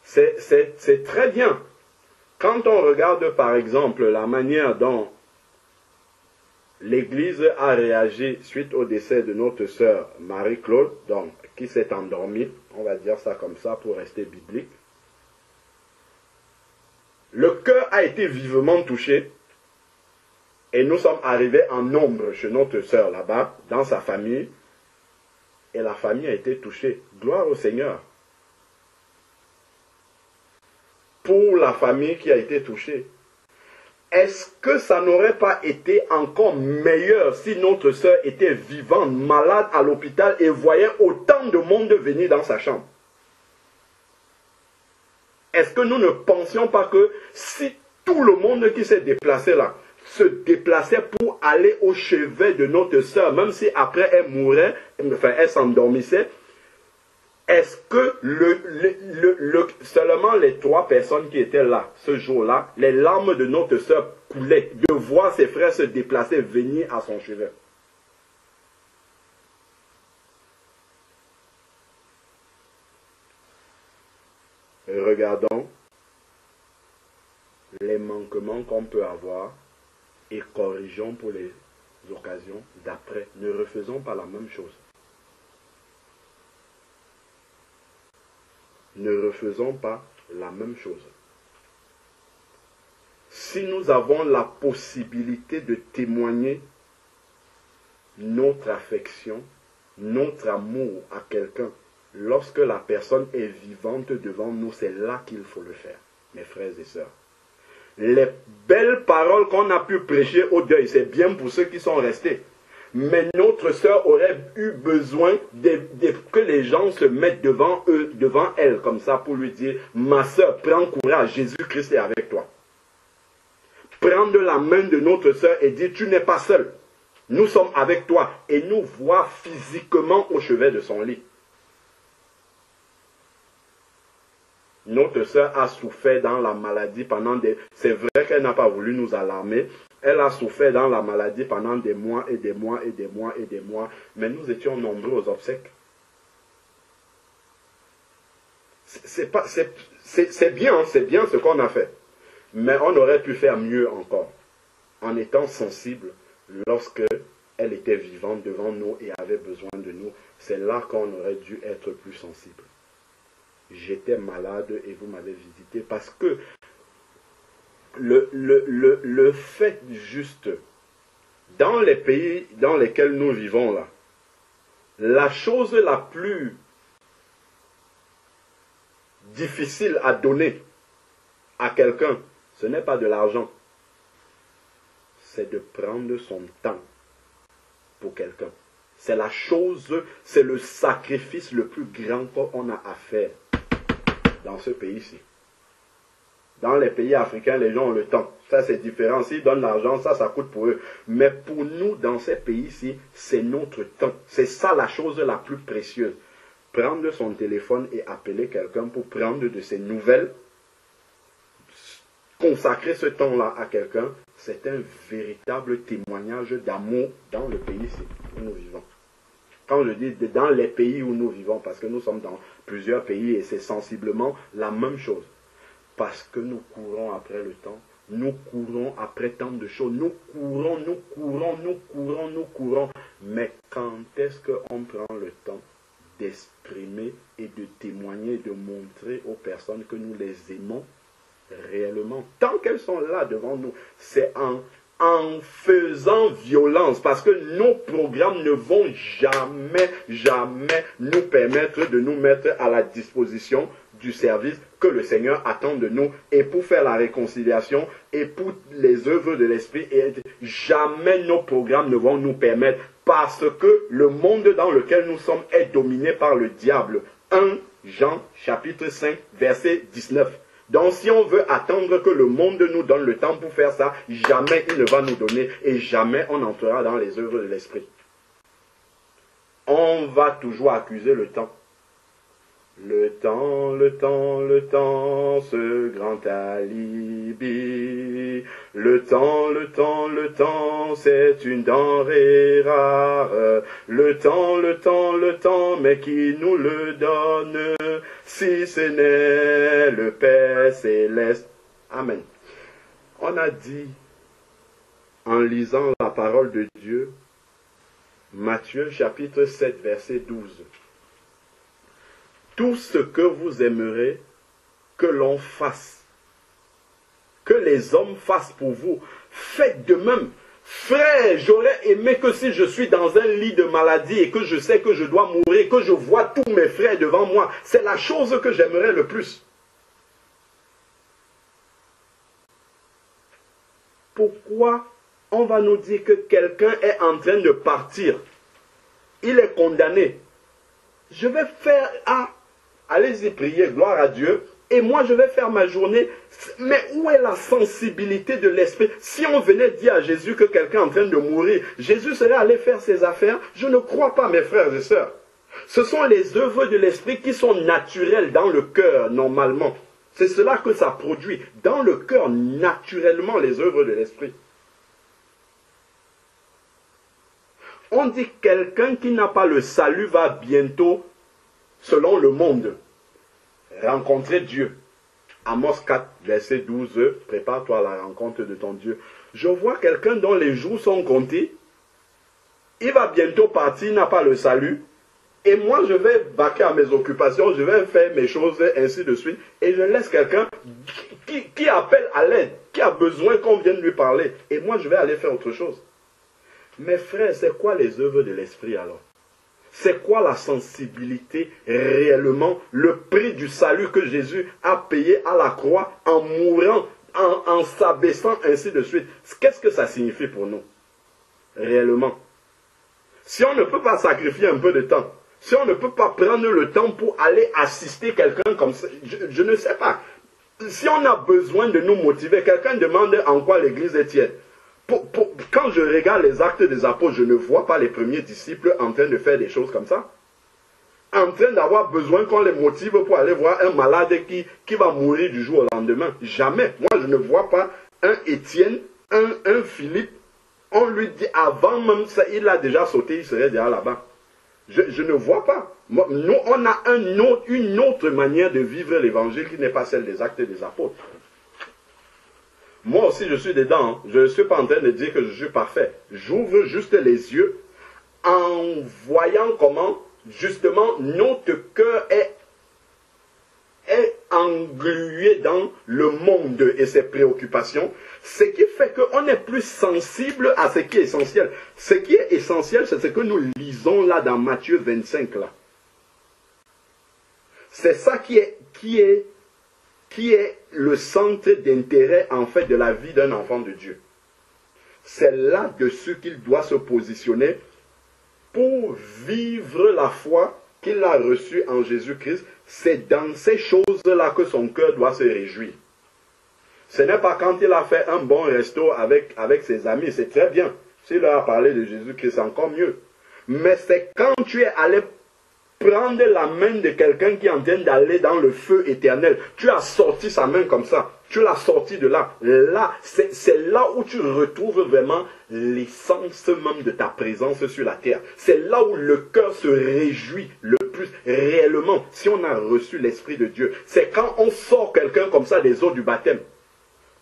C'est très bien. Quand on regarde par exemple la manière dont l'Église a réagi suite au décès de notre sœur Marie-Claude, donc qui s'est endormie, on va dire ça comme ça pour rester biblique. Le cœur a été vivement touché et nous sommes arrivés en nombre chez notre sœur là-bas, dans sa famille, et la famille a été touchée. Gloire au Seigneur. Pour la famille qui a été touchée. Est-ce que ça n'aurait pas été encore meilleur si notre sœur était vivante, malade à l'hôpital et voyait autant de monde venir dans sa chambre? Est-ce que nous ne pensions pas que si tout le monde qui s'est déplacé là se déplaçait pour aller au chevet de notre sœur, même si après elle mourait, enfin elle s'endormissait, est-ce que seulement les 3 personnes qui étaient là ce jour-là, les larmes de notre sœur coulaient de voir ses frères se déplacer, venir à son chevet? Regardons les manquements qu'on peut avoir et corrigeons pour les occasions d'après. Ne refaisons pas la même chose. Ne refaisons pas la même chose. Si nous avons la possibilité de témoigner notre affection, notre amour à quelqu'un, lorsque la personne est vivante devant nous, c'est là qu'il faut le faire, mes frères et sœurs. Les belles paroles qu'on a pu prêcher au deuil, c'est bien pour ceux qui sont restés. Mais notre sœur aurait eu besoin que les gens se mettent devant eux, devant elle, comme ça, pour lui dire, ma sœur, prends courage, Jésus-Christ est avec toi. Prendre la main de notre sœur et dire, tu n'es pas seul. Nous sommes avec toi. Et nous voir physiquement au chevet de son lit. Notre sœur a souffert dans la maladie pendant des... C'est vrai qu'elle n'a pas voulu nous alarmer. Elle a souffert dans la maladie pendant des mois et des mois et des mois et des mois. Mais nous étions nombreux aux obsèques. C'est bien ce qu'on a fait. Mais on aurait pu faire mieux encore. En étant sensible lorsque elle était vivante devant nous et avait besoin de nous. C'est là qu'on aurait dû être plus sensible. J'étais malade et vous m'avez visité parce que le fait juste, dans les pays dans lesquels nous vivons là, la chose la plus difficile à donner à quelqu'un, ce n'est pas de l'argent, c'est de prendre son temps pour quelqu'un. C'est la chose, c'est le sacrifice le plus grand qu'on a à faire dans ce pays-ci. Dans les pays africains, les gens ont le temps. Ça, c'est différent. S'ils donnent l'argent, ça coûte pour eux. Mais pour nous, dans ces pays-ci, c'est notre temps. C'est ça la chose la plus précieuse. Prendre son téléphone et appeler quelqu'un pour prendre de ses nouvelles, consacrer ce temps-là à quelqu'un, c'est un véritable témoignage d'amour dans le pays-ci où nous vivons. Quand je dis dans les pays où nous vivons, parce que nous sommes dans plusieurs pays et c'est sensiblement la même chose. Parce que nous courons après le temps, nous courons après tant de choses. Nous courons, nous courons, nous courons, nous courons. Mais quand est-ce qu'on prend le temps d'exprimer et de témoigner, de montrer aux personnes que nous les aimons réellement, tant qu'elles sont là devant nous? C'est en faisant violence, parce que nos programmes ne vont jamais, jamais nous permettre de nous mettre à la disposition du service que le Seigneur attend de nous, et pour faire la réconciliation, et pour les œuvres de l'Esprit. Et jamais nos programmes ne vont nous permettre, parce que le monde dans lequel nous sommes est dominé par le diable. 1 Jean chapitre 5 verset 19. Donc si on veut attendre que le monde nous donne le temps pour faire ça, jamais il ne va nous donner, et jamais on entrera dans les œuvres de l'Esprit. On va toujours accuser le temps. Le temps, le temps, le temps, ce grand alibi. Le temps, le temps, le temps, c'est une denrée rare. Le temps, le temps, le temps, mais qui nous le donne, si ce n'est le Père céleste. Amen. On a dit, en lisant la parole de Dieu, Matthieu chapitre 7, verset 12. Tout ce que vous aimerez que l'on fasse, que les hommes fassent pour vous, faites de même. Frère, j'aurais aimé que si je suis dans un lit de maladie et que je sais que je dois mourir, que je vois tous mes frères devant moi, c'est la chose que j'aimerais le plus. Pourquoi on va nous dire que quelqu'un est en train de partir? Il est condamné. Je vais faire... allez-y prier, gloire à Dieu. Et moi, je vais faire ma journée. Mais où est la sensibilité de l'esprit? Si on venait dire à Jésus que quelqu'un est en train de mourir, Jésus serait allé faire ses affaires? Je ne crois pas, mes frères et sœurs. Ce sont les œuvres de l'esprit qui sont naturelles dans le cœur, normalement. C'est cela que ça produit. Dans le cœur, naturellement, les œuvres de l'esprit. On dit que quelqu'un qui n'a pas le salut va bientôt, selon le monde, rencontrer Dieu. Amos 4, verset 12, prépare-toi à la rencontre de ton Dieu. Je vois quelqu'un dont les jours sont comptés. Il va bientôt partir, il n'a pas le salut. Et moi, je vais vaquer à mes occupations, je vais faire mes choses, ainsi de suite. Et je laisse quelqu'un qui appelle à l'aide, qui a besoin qu'on vienne lui parler. Et moi, je vais aller faire autre chose. Mes frères, c'est quoi les œuvres de l'esprit alors? C'est quoi la sensibilité réellement, le prix du salut que Jésus a payé à la croix en mourant, en s'abaissant, ainsi de suite? Qu'est-ce que ça signifie pour nous? Réellement. Si on ne peut pas sacrifier un peu de temps, si on ne peut pas prendre le temps pour aller assister quelqu'un comme ça, je ne sais pas. Si on a besoin de nous motiver, quelqu'un demande en quoi l'église est tiède. Quand je regarde les actes des apôtres, je ne vois pas les premiers disciples en train de faire des choses comme ça. En train d'avoir besoin qu'on les motive pour aller voir un malade qui va mourir du jour au lendemain. Jamais. Moi, je ne vois pas un Étienne, un Philippe. On lui dit avant même ça, il a déjà sauté, il serait déjà là-bas. Je ne vois pas. Nous, on a une autre manière de vivre l'évangile qui n'est pas celle des actes des apôtres. Moi aussi, je suis dedans. Hein. Je ne suis pas en train de dire que je suis parfait. J'ouvre juste les yeux en voyant comment, justement, notre cœur est englué dans le monde et ses préoccupations. Ce qui fait qu'on est plus sensible à ce qui est essentiel. Ce qui est essentiel, c'est ce que nous lisons là dans Matthieu 25. Là. C'est ça qui est le centre d'intérêt en fait de la vie d'un enfant de Dieu. C'est là-dessus qu'il doit se positionner pour vivre la foi qu'il a reçue en Jésus-Christ. C'est dans ces choses-là que son cœur doit se réjouir. Ce n'est pas quand il a fait un bon resto avec ses amis, c'est très bien. S'il leur a parlé de Jésus-Christ, c'est encore mieux. Mais c'est quand tu es allé prendre la main de quelqu'un qui est en train d'aller dans le feu éternel. Tu as sorti sa main comme ça. Tu l'as sorti de là. Là, c'est là où tu retrouves vraiment l'essence même de ta présence sur la terre. C'est là où le cœur se réjouit le plus réellement. Si on a reçu l'Esprit de Dieu, c'est quand on sort quelqu'un comme ça des eaux du baptême.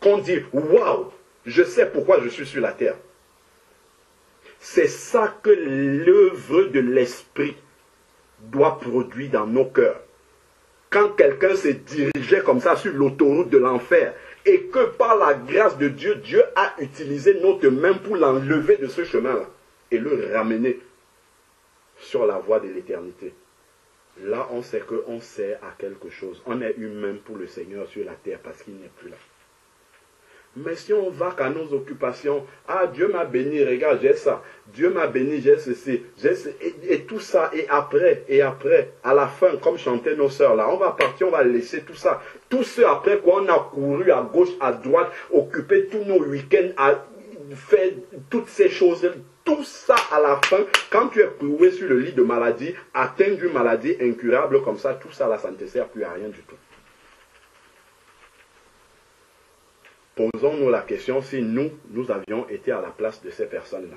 qu'on dit, waouh, je sais pourquoi je suis sur la terre. C'est ça que l'œuvre de l'Esprit doit produire dans nos cœurs. Quand quelqu'un se dirigeait comme ça sur l'autoroute de l'enfer, et que par la grâce de Dieu, Dieu a utilisé notre main pour l'enlever de ce chemin-là, et le ramener sur la voie de l'éternité. Là, on sait qu'on sert à quelque chose. On est humain pour le Seigneur sur la terre parce qu'il n'est plus là. Mais si on va qu'à nos occupations, ah, Dieu m'a béni, regarde, j'ai ça. Dieu m'a béni, j'ai ceci. Et tout ça, et après, à la fin, comme chantaient nos sœurs là, on va partir, on va laisser tout ça. Tout ce après quoi, on a couru à gauche, à droite, occupé tous nos week-ends, à faire toutes ces choses. Tout ça à la fin, quand tu es cloué sur le lit de maladie, atteint d'une maladie incurable comme ça, tout ça là, ça ne te sert plus à rien du tout. Posons-nous la question si nous avions été à la place de ces personnes-là.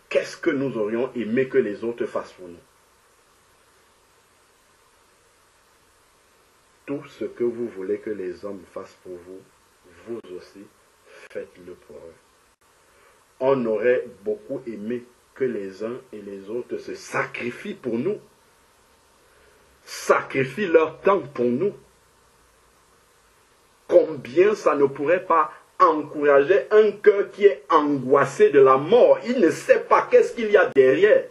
Qu'est-ce que nous aurions aimé que les autres fassent pour nous? Tout ce que vous voulez que les hommes fassent pour vous, vous aussi, faites-le pour eux. On aurait beaucoup aimé que les uns et les autres se sacrifient pour nous. Sacrifient leur temps pour nous. Combien ça ne pourrait pas encourager un cœur qui est angoissé de la mort. Il ne sait pas qu'est-ce qu'il y a derrière.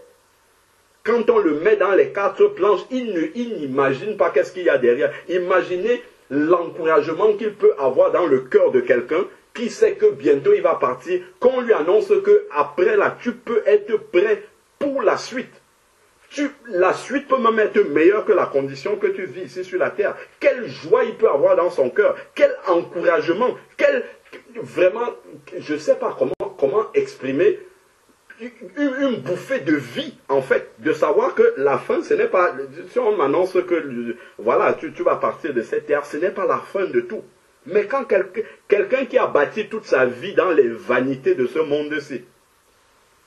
Quand on le met dans les quatre planches, il n'imagine pas qu'est-ce qu'il y a derrière. Imaginez l'encouragement qu'il peut avoir dans le cœur de quelqu'un qui sait que bientôt il va partir, qu'on lui annonce que après là, tu peux être prêt pour la suite. La suite peut même être meilleure que la condition que tu vis ici sur la terre. Quelle joie il peut avoir dans son cœur. Quel encouragement. Vraiment, je ne sais pas comment exprimer une bouffée de vie, en fait. De savoir que la fin, ce n'est pas... Si on m'annonce que, voilà, tu vas partir de cette terre, ce n'est pas la fin de tout. Mais quand quelqu'un qui a bâti toute sa vie dans les vanités de ce monde-ci,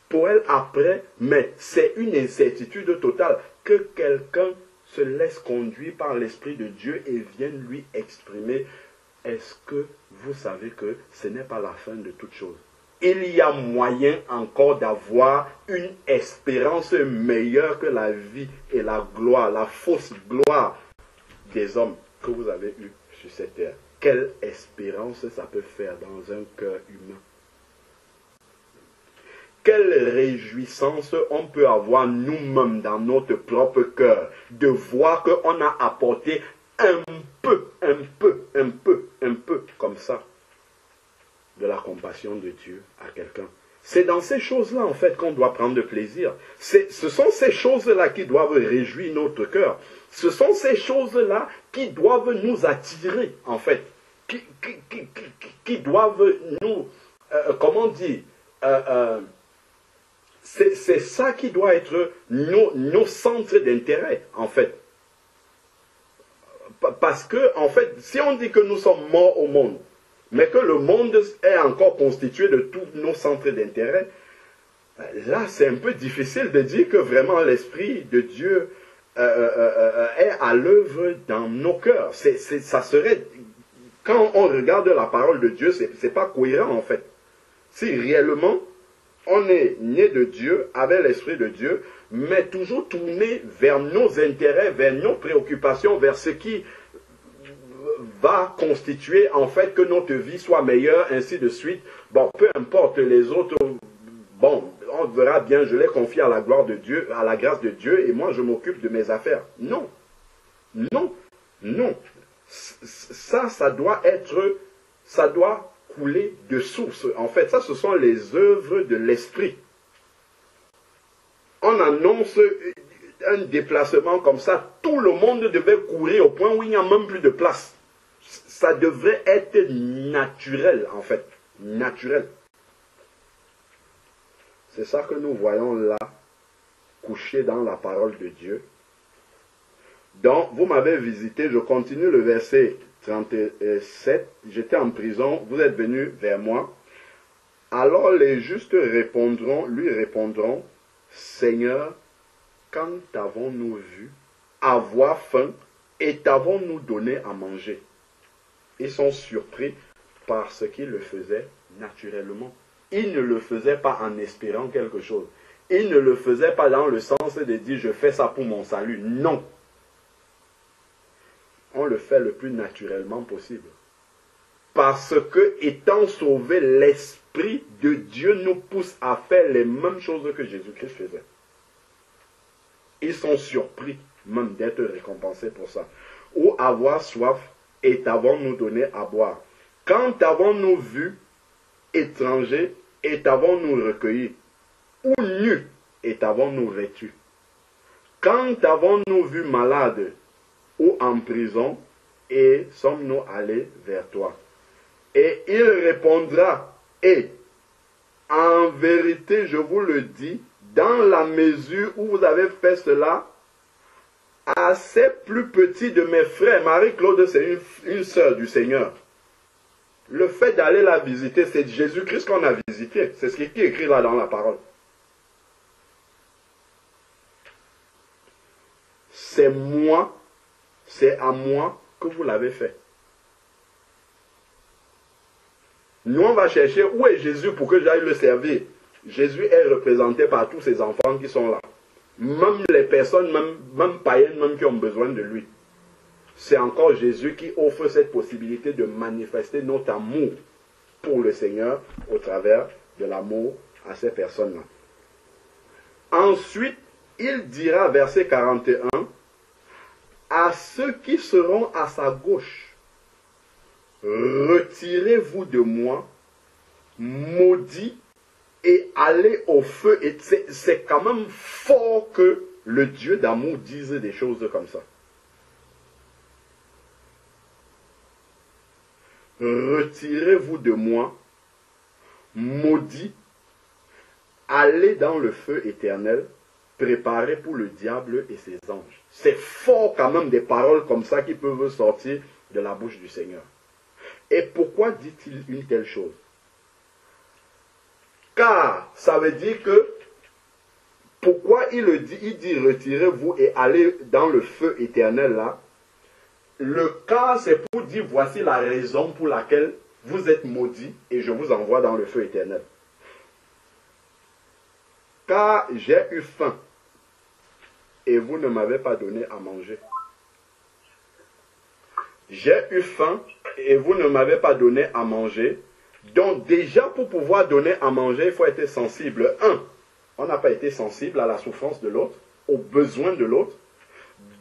pour elle après, mais c'est une incertitude totale que quelqu'un se laisse conduire par l'Esprit de Dieu et vienne lui exprimer, est-ce que vous savez que ce n'est pas la fin de toute chose? Il y a moyen encore d'avoir une espérance meilleure que la vie et la gloire, la fausse gloire des hommes que vous avez eus sur cette terre. Quelle espérance ça peut faire dans un cœur humain? Quelle réjouissance on peut avoir nous-mêmes dans notre propre cœur de voir qu'on a apporté un peu, comme ça, de la compassion de Dieu à quelqu'un. C'est dans ces choses-là, en fait, qu'on doit prendre plaisir. Ce sont ces choses-là qui doivent réjouir notre cœur. Ce sont ces choses-là qui doivent nous attirer, en fait. Qui doivent nous... comment dire c'est ça qui doit être nos centres d'intérêt, en fait. Parce que, en fait, si on dit que nous sommes morts au monde, mais que le monde est encore constitué de tous nos centres d'intérêt, là, c'est un peu difficile de dire que vraiment l'Esprit de Dieu est à l'œuvre dans nos cœurs. Ça serait, quand on regarde la parole de Dieu, c'est pas cohérent, en fait. Si réellement, on est né de Dieu, avec l'Esprit de Dieu, mais toujours tourné vers nos intérêts, vers nos préoccupations, vers ce qui va constituer en fait que notre vie soit meilleure, ainsi de suite. Bon, peu importe les autres, bon, on verra bien, je les confie à la gloire de Dieu, à la grâce de Dieu, et moi je m'occupe de mes affaires. Non, non, non. Ça doit être, ça doit couler de source. En fait, ça, ce sont les œuvres de l'Esprit. On annonce un déplacement comme ça, tout le monde devait courir au point où il n'y a même plus de place. Ça devrait être naturel, en fait. Naturel. C'est ça que nous voyons là, couché dans la parole de Dieu. Donc, vous m'avez visité, je continue le verset 37, j'étais en prison, vous êtes venus vers moi. Alors les justes lui répondront, Seigneur, quand t'avons-nous vu avoir faim et t'avons-nous donné à manger? Ils sont surpris parce qu'il le faisait naturellement. Il ne le faisait pas en espérant quelque chose. Il ne le faisait pas dans le sens de dire je fais ça pour mon salut. Non. On le fait le plus naturellement possible. Parce que, étant sauvé, l'Esprit de Dieu nous pousse à faire les mêmes choses que Jésus-Christ faisait. Ils sont surpris même d'être récompensés pour ça. Ou avoir soif et t'avons-nous donné à boire. Quand t'avons-nous vu étranger et t'avons-nous recueilli. Ou nu et t'avons-nous vêtu. Quand t'avons-nous vu malade ou en prison et sommes-nous allés vers toi. Et il répondra, et en vérité, je vous le dis, dans la mesure où vous avez fait cela, à ces plus petits de mes frères, Marie-Claude, c'est une sœur du Seigneur. Le fait d'aller la visiter, c'est Jésus-Christ qu'on a visité. C'est ce qui est écrit là dans la parole. C'est moi, c'est à moi que vous l'avez fait. Nous, on va chercher où est Jésus pour que j'aille le servir. Jésus est représenté par tous ces enfants qui sont là. Même les personnes, même païennes, même qui ont besoin de lui. C'est encore Jésus qui offre cette possibilité de manifester notre amour pour le Seigneur au travers de l'amour à ces personnes-là. Ensuite, il dira, verset 41, à ceux qui seront à sa gauche, retirez-vous de moi, maudits, et allez au feu. Et c'est quand même fort que le Dieu d'amour dise des choses comme ça. Retirez-vous de moi, maudits, allez dans le feu éternel, préparé pour le diable et ses anges. C'est fort quand même des paroles comme ça qui peuvent sortir de la bouche du Seigneur. Et pourquoi dit-il une telle chose? Car ça veut dire que, pourquoi il le dit, il dit retirez-vous et allez dans le feu éternel là. Le cas c'est pour dire voici la raison pour laquelle vous êtes maudits et je vous envoie dans le feu éternel. Car j'ai eu faim et vous ne m'avez pas donné à manger. J'ai eu faim et vous ne m'avez pas donné à manger. Donc déjà pour pouvoir donner à manger, il faut être sensible. Un, on n'a pas été sensible à la souffrance de l'autre, aux besoins de l'autre.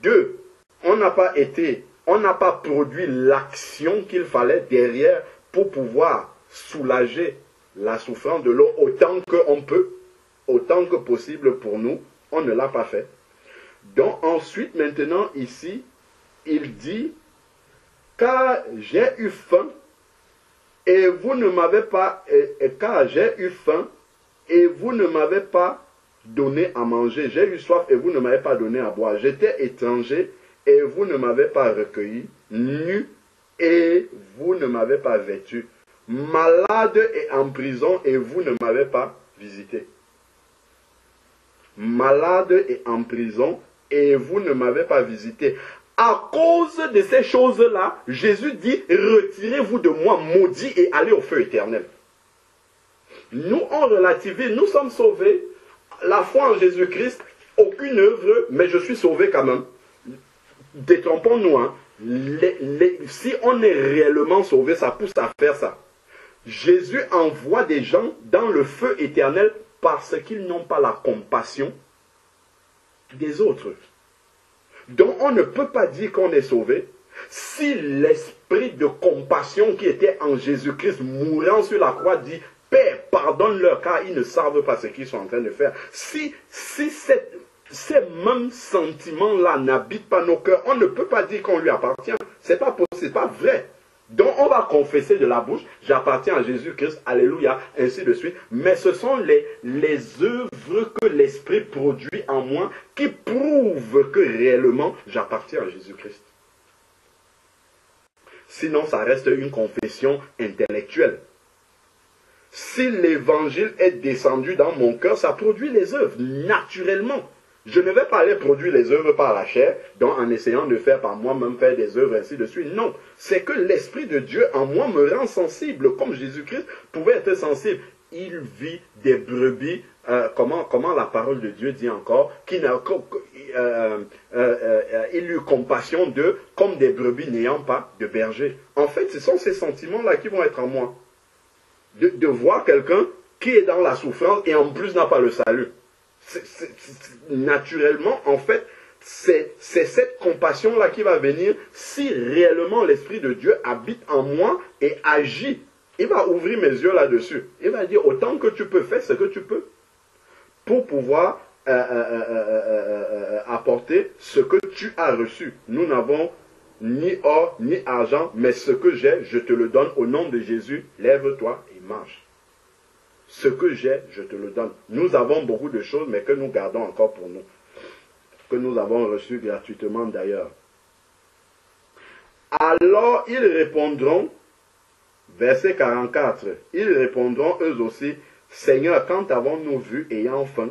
Deux, on n'a pas produit l'action qu'il fallait derrière pour pouvoir soulager la souffrance de l'autre autant qu'on peut, autant que possible pour nous. On ne l'a pas fait. Donc ensuite, maintenant ici, il dit, car j'ai eu faim et vous ne m'avez pas, car j'ai eu faim et vous ne m'avez pas donné à manger. J'ai eu soif et vous ne m'avez pas donné à boire. J'étais étranger et vous ne m'avez pas recueilli. Nu et vous ne m'avez pas vêtu. Malade et en prison et vous ne m'avez pas visité. Malade et en prison et vous ne m'avez pas visité. À cause de ces choses-là, Jésus dit, retirez-vous de moi, maudits, et allez au feu éternel. Nous, on relativise, nous sommes sauvés. La foi en Jésus-Christ, aucune œuvre, mais je suis sauvé quand même. Détrompons-nous, hein. Si on est réellement sauvé, ça pousse à faire ça. Jésus envoie des gens dans le feu éternel parce qu'ils n'ont pas la compassion des autres. Donc on ne peut pas dire qu'on est sauvé si l'esprit de compassion qui était en Jésus-Christ mourant sur la croix dit « Père, pardonne-leur car ils ne savent pas ce qu'ils sont en train de faire ». Si ces mêmes sentiments-là n'habitent pas nos cœurs, on ne peut pas dire qu'on lui appartient. C'est pas possible, c'est pas vrai. Donc on va confesser de la bouche, j'appartiens à Jésus-Christ, alléluia, ainsi de suite. Mais ce sont les œuvres que l'Esprit produit en moi qui prouvent que réellement j'appartiens à Jésus-Christ. Sinon ça reste une confession intellectuelle. Si l'évangile est descendu dans mon cœur, ça produit les œuvres, naturellement. Je ne vais pas aller produire les œuvres par la chair, donc en essayant de faire par moi-même faire des œuvres ainsi de suite. Non, c'est que l'Esprit de Dieu en moi me rend sensible, comme Jésus-Christ pouvait être sensible. Il vit des brebis, comment la parole de Dieu dit encore, il eut compassion d'eux comme des brebis n'ayant pas de berger. En fait, ce sont ces sentiments-là qui vont être en moi. De voir quelqu'un qui est dans la souffrance et en plus n'a pas le salut. Naturellement, en fait, c'est cette compassion-là qui va venir si réellement l'Esprit de Dieu habite en moi et agit. Il va ouvrir mes yeux là-dessus. Il va dire, autant que tu peux faire ce que tu peux pour pouvoir apporter ce que tu as reçu. Nous n'avons ni or, ni argent, mais ce que j'ai, je te le donne au nom de Jésus. Lève-toi et marche. Ce que j'ai, je te le donne. Nous avons beaucoup de choses, mais que nous gardons encore pour nous. Que nous avons reçues gratuitement d'ailleurs. Alors ils répondront, verset 44, ils répondront eux aussi, Seigneur, quand avons-nous vu ayant faim,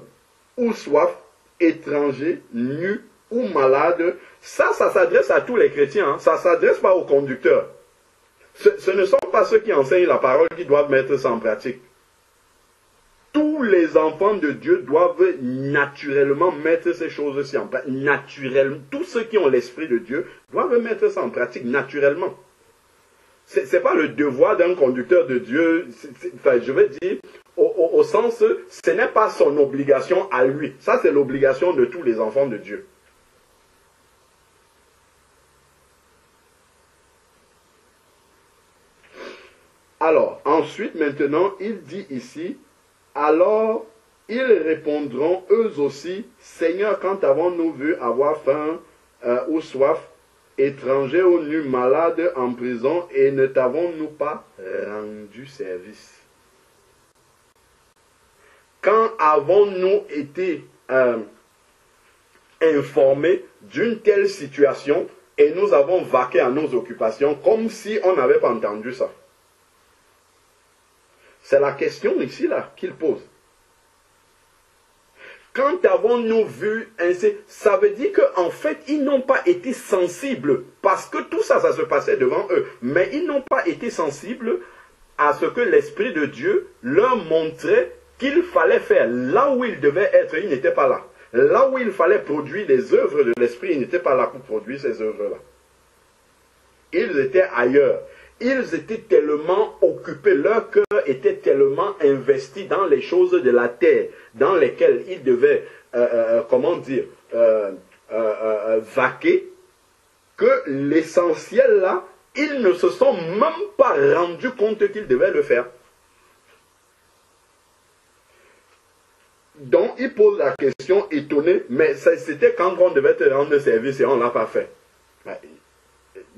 ou soif, étranger, nu, ou malade? Ça s'adresse à tous les chrétiens, hein. Ça ne s'adresse pas aux conducteurs. Ce ne sont pas ceux qui enseignent la parole qui doivent mettre ça en pratique. Tous les enfants de Dieu doivent naturellement mettre ces choses-ci en pratique. Naturellement. Tous ceux qui ont l'Esprit de Dieu doivent mettre ça en pratique naturellement. Ce n'est pas le devoir d'un conducteur de Dieu, enfin, je veux dire, au sens, ce n'est pas son obligation à lui. Ça, c'est l'obligation de tous les enfants de Dieu. Alors, ensuite, maintenant, il dit ici, alors ils répondront eux aussi, Seigneur, quand avons-nous vu avoir faim ou soif, étranger ou nu, malade, en prison, et ne t'avons-nous pas rendu service? Quand avons-nous été informés d'une telle situation et nous avons vaqué à nos occupations comme si on n'avait pas entendu ça? C'est la question ici là qu'il pose. Quand avons-nous vu ainsi? Ça veut dire qu'en fait, ils n'ont pas été sensibles, parce que tout ça, ça se passait devant eux. Mais ils n'ont pas été sensibles à ce que l'Esprit de Dieu leur montrait qu'il fallait faire. Là où ils devaient être, ils n'étaient pas là. Là où il fallait produire les œuvres de l'Esprit, ils n'étaient pas là pour produire ces œuvres-là. Ils étaient ailleurs. Ils étaient tellement occupés, leur cœur était tellement investi dans les choses de la terre, dans lesquelles ils devaient, vaquer, que l'essentiel là, ils ne se sont même pas rendus compte qu'ils devaient le faire. Donc, ils posent la question étonnée, mais c'était quand on devait te rendre service et on ne l'a pas fait.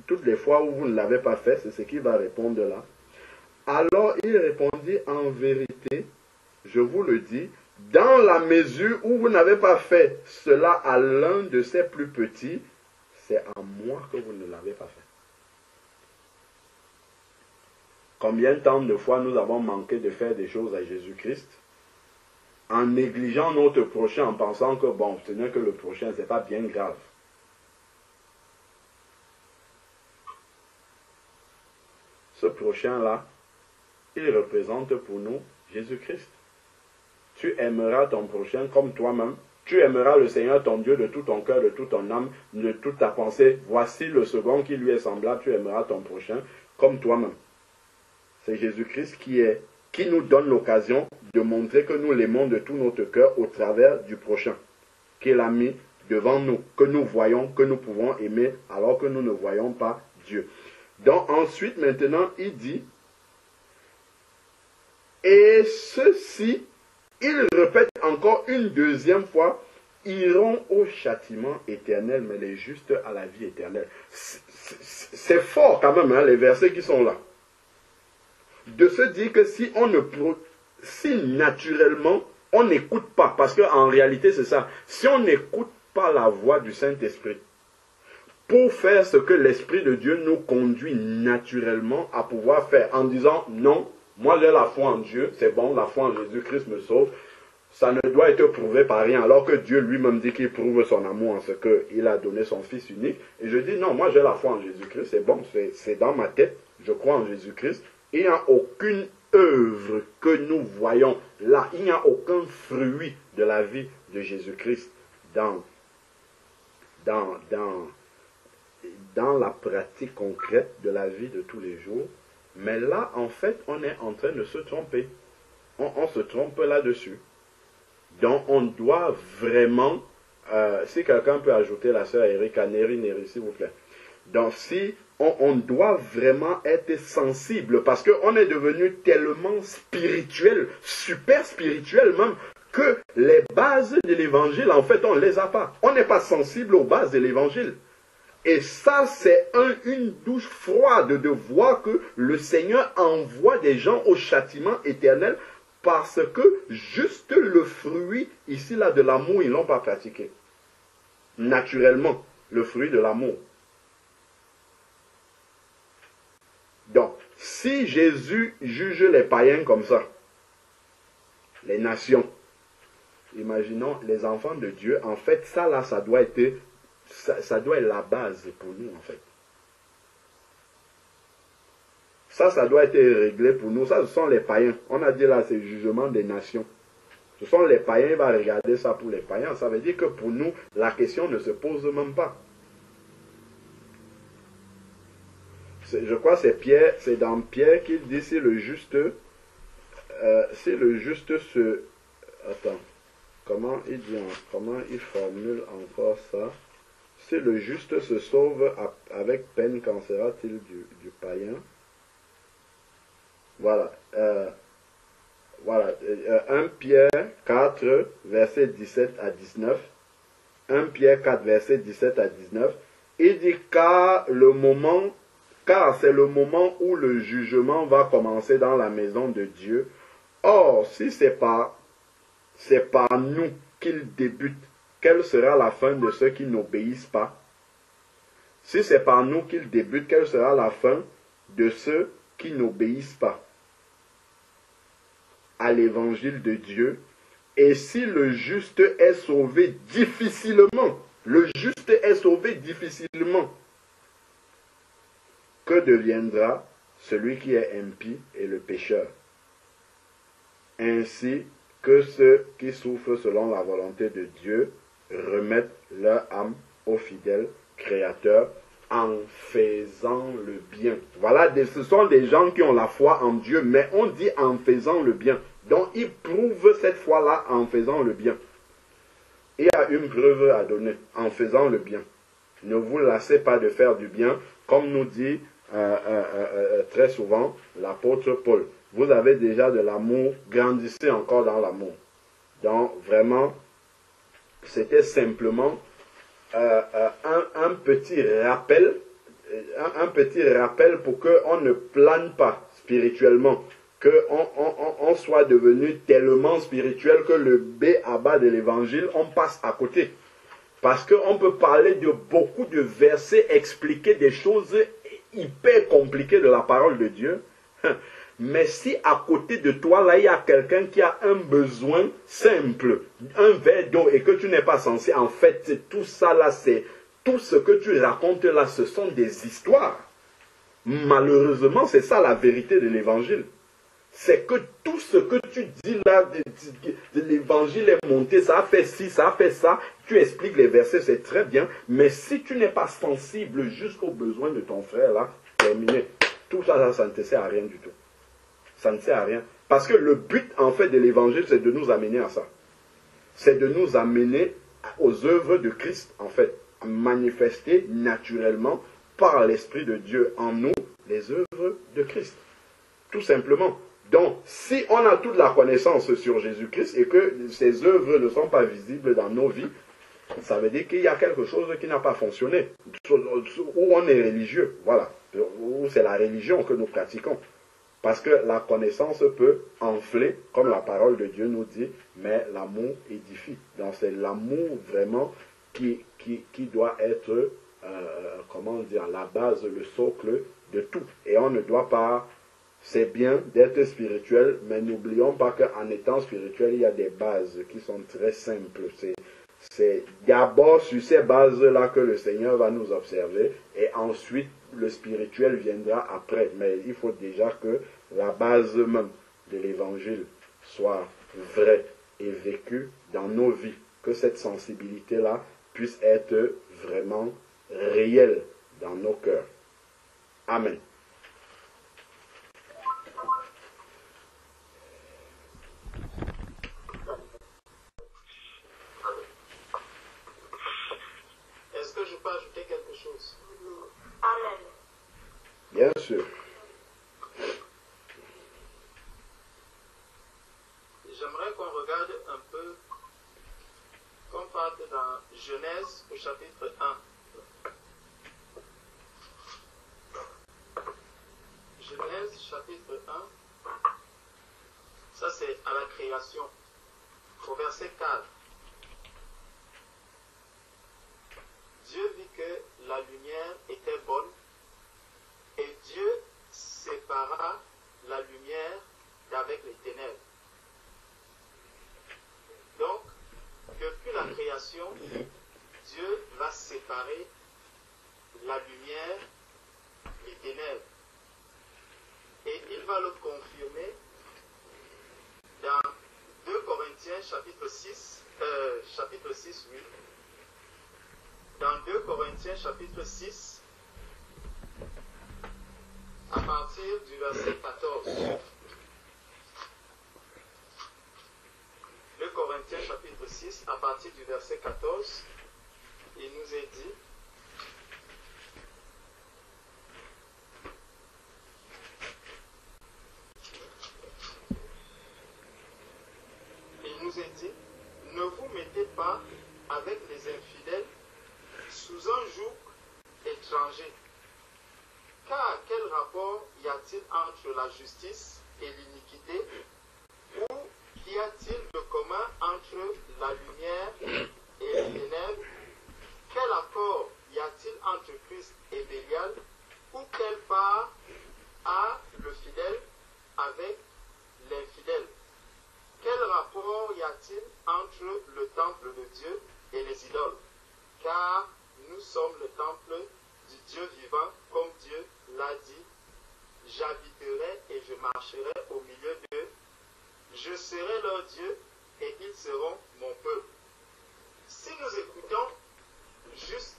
Toutes les fois où vous ne l'avez pas fait, c'est ce qu'il va répondre là. Alors il répondit, en vérité, je vous le dis, dans la mesure où vous n'avez pas fait cela à l'un de ces plus petits, c'est à moi que vous ne l'avez pas fait. Combien de fois nous avons manqué de faire des choses à Jésus-Christ en négligeant notre prochain, en pensant que bon, ce n'est que le prochain, ce n'est pas bien grave. Ce prochain-là, il représente pour nous Jésus-Christ. Tu aimeras ton prochain comme toi-même. Tu aimeras le Seigneur ton Dieu de tout ton cœur, de toute ton âme, de toute ta pensée. Voici le second qui lui est semblable. Tu aimeras ton prochain comme toi-même. C'est Jésus-Christ qui nous donne l'occasion de montrer que nous l'aimons de tout notre cœur au travers du prochain, qu'il a mis devant nous, que nous voyons, que nous pouvons aimer alors que nous ne voyons pas Dieu. Donc ensuite, maintenant, il dit, et ceux-ci, il répète encore une deuxième fois, iront au châtiment éternel, mais les justes à la vie éternelle. C'est fort quand même, hein, les versets qui sont là. De se dire que si naturellement, on n'écoute pas, parce qu'en réalité c'est ça, si on n'écoute pas la voix du Saint-Esprit, pour faire ce que l'Esprit de Dieu nous conduit naturellement à pouvoir faire, en disant non, moi j'ai la foi en Dieu, c'est bon, la foi en Jésus-Christ me sauve, ça ne doit être prouvé par rien, alors que Dieu lui-même dit qu'il prouve son amour en ce qu'il a donné son Fils unique. Et je dis, non, moi j'ai la foi en Jésus-Christ, c'est bon, c'est dans ma tête, je crois en Jésus-Christ. Il n'y a aucune œuvre que nous voyons là, il n'y a aucun fruit de la vie de Jésus-Christ dans la pratique concrète de la vie de tous les jours. Mais là, en fait, on est en train de se tromper. On se trompe là-dessus. Donc, on doit vraiment, si quelqu'un peut ajouter la sœur Erika, Neri, s'il vous plaît. Donc, si on doit vraiment être sensible, parce qu'on est devenu tellement spirituel, super spirituel même, que les bases de l'évangile, en fait, on ne les a pas. On n'est pas sensible aux bases de l'évangile. Et ça, c'est une douche froide de voir que le Seigneur envoie des gens au châtiment éternel parce que juste le fruit, ici, là, de l'amour, ils ne l'ont pas pratiqué. Naturellement, le fruit de l'amour. Donc, si Jésus juge les païens comme ça, les nations, imaginons les enfants de Dieu, en fait, ça, là, ça doit être la base pour nous, en fait. Ça doit être réglé pour nous. Ça, ce sont les païens. On a dit là, c'est le jugement des nations. Ce sont les païens, il va regarder ça pour les païens. Ça veut dire que pour nous, la question ne se pose même pas. Je crois que c'est Pierre, c'est dans Pierre qu'il dit si le juste se... Attends, comment il formule encore ça? Si le juste se sauve avec peine, qu'en sera-t-il du païen? Voilà. 1 Pierre 4, verset 17 à 19. 1 Pierre 4, verset 17 à 19. Il dit car c'est le moment où le jugement va commencer dans la maison de Dieu. Or, si c'est par nous qu'il débute, quelle sera la fin de ceux qui n'obéissent pas? Si c'est par nous qu'il débute, quelle sera la fin de ceux qui n'obéissent pas à l'évangile de Dieu? Et si le juste est sauvé difficilement, que deviendra celui qui est impie et le pécheur? Ainsi que ceux qui souffrent selon la volonté de Dieu remettent leur âme au fidèle Créateur en faisant le bien. Voilà, ce sont des gens qui ont la foi en Dieu, mais on dit en faisant le bien. Donc, ils prouvent cette foi-là en faisant le bien. Il y a une preuve à donner, en faisant le bien. Ne vous lassez pas de faire du bien, comme nous dit très souvent l'apôtre Paul. Vous avez déjà de l'amour, grandissez encore dans l'amour. Donc, vraiment, c'était simplement un petit rappel pour qu'on ne plane pas spirituellement, qu'on soit devenu tellement spirituel que le b.a.-ba de l'évangile, on passe à côté. Parce qu'on peut parler de beaucoup de versets, expliquer des choses hyper compliquées de la parole de Dieu. Mais si à côté de toi, là, il y a quelqu'un qui a un besoin simple, un verre d'eau, et que tu n'es pas censé, en fait, tout ça là, c'est tout ce que tu racontes là, ce sont des histoires. Malheureusement, c'est ça la vérité de l'évangile. C'est que tout ce que tu dis là, de l'évangile est monté, ça a fait ci, ça a fait ça, tu expliques les versets, c'est très bien, mais si tu n'es pas sensible jusqu'aux besoins de ton frère là, terminé. Tout ça, ça ne te sert à rien du tout. Ça ne sert à rien. Parce que le but, en fait, de l'évangile, c'est de nous amener à ça. C'est de nous amener aux œuvres de Christ, en fait. Manifester naturellement par l'Esprit de Dieu en nous les œuvres de Christ. Tout simplement. Donc, si on a toute la connaissance sur Jésus-Christ et que ces œuvres ne sont pas visibles dans nos vies, ça veut dire qu'il y a quelque chose qui n'a pas fonctionné. Où on est religieux, voilà. Où c'est la religion que nous pratiquons. Parce que la connaissance peut enfler, comme la parole de Dieu nous dit, mais l'amour édifie. Donc c'est l'amour vraiment qui doit être, comment dire, la base, le socle de tout. Et on ne doit pas c'est bien d'être spirituel, mais n'oublions pas qu'en étant spirituel, il y a des bases qui sont très simples. C'est d'abord sur ces bases-là que le Seigneur va nous observer, et ensuite le spirituel viendra après. Mais il faut déjà que la base même de l'évangile soit vraie et vécue dans nos vies, que cette sensibilité-là puisse être vraiment réelle dans nos cœurs. Amen. Est-ce que je peux ajouter quelque chose? Amen. Bien sûr. J'aimerais qu'on regarde un peu, qu'on parte dans Genèse au chapitre 1. Genèse chapitre 1, ça c'est à la création, au verset 4. Dieu vit que la lumière était bonne et Dieu sépara la lumière d'avec les ténèbres. Donc, depuis la création, Dieu va séparer la lumière des ténèbres. Et il va le confirmer dans 2 Corinthiens chapitre 6, oui. Dans 2 Corinthiens chapitre 6, à partir du verset 14. 2 Corinthiens chapitre 6, à partir du verset 14, il nous est dit: ne vous mettez pas avec les infidèles sous un joug étranger. Car quel rapport y a-t-il entre la justice et l'iniquité? Ou qu'y a-t-il de commun entre la lumière et les ténèbres? Quel accord y a-t-il entre Christ et Bélial? Ou quelle part a le fidèle avec l'infidèle? Quel rapport y a-t-il entre le temple de Dieu et les idoles? Car nous sommes le temple du Dieu vivant, comme Dieu l'a dit: j'habiterai et je marcherai au milieu d'eux, je serai leur Dieu et ils seront mon peuple. Si nous écoutons juste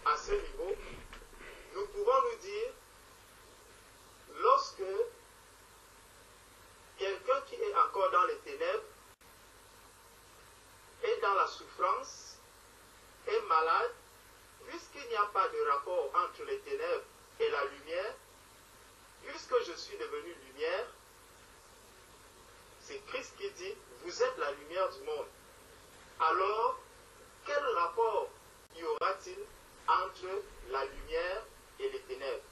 à ce niveau, nous pouvons nous dire, lorsque quelqu'un qui est encore dans les ténèbres, est dans la souffrance, est malade, puisqu'il n'y a pas de rapport entre les ténèbres et la lumière, puisque je suis devenu lumière, c'est Christ qui dit: vous êtes la lumière du monde. Alors, quel rapport y aura-t-il entre la lumière et les ténèbres?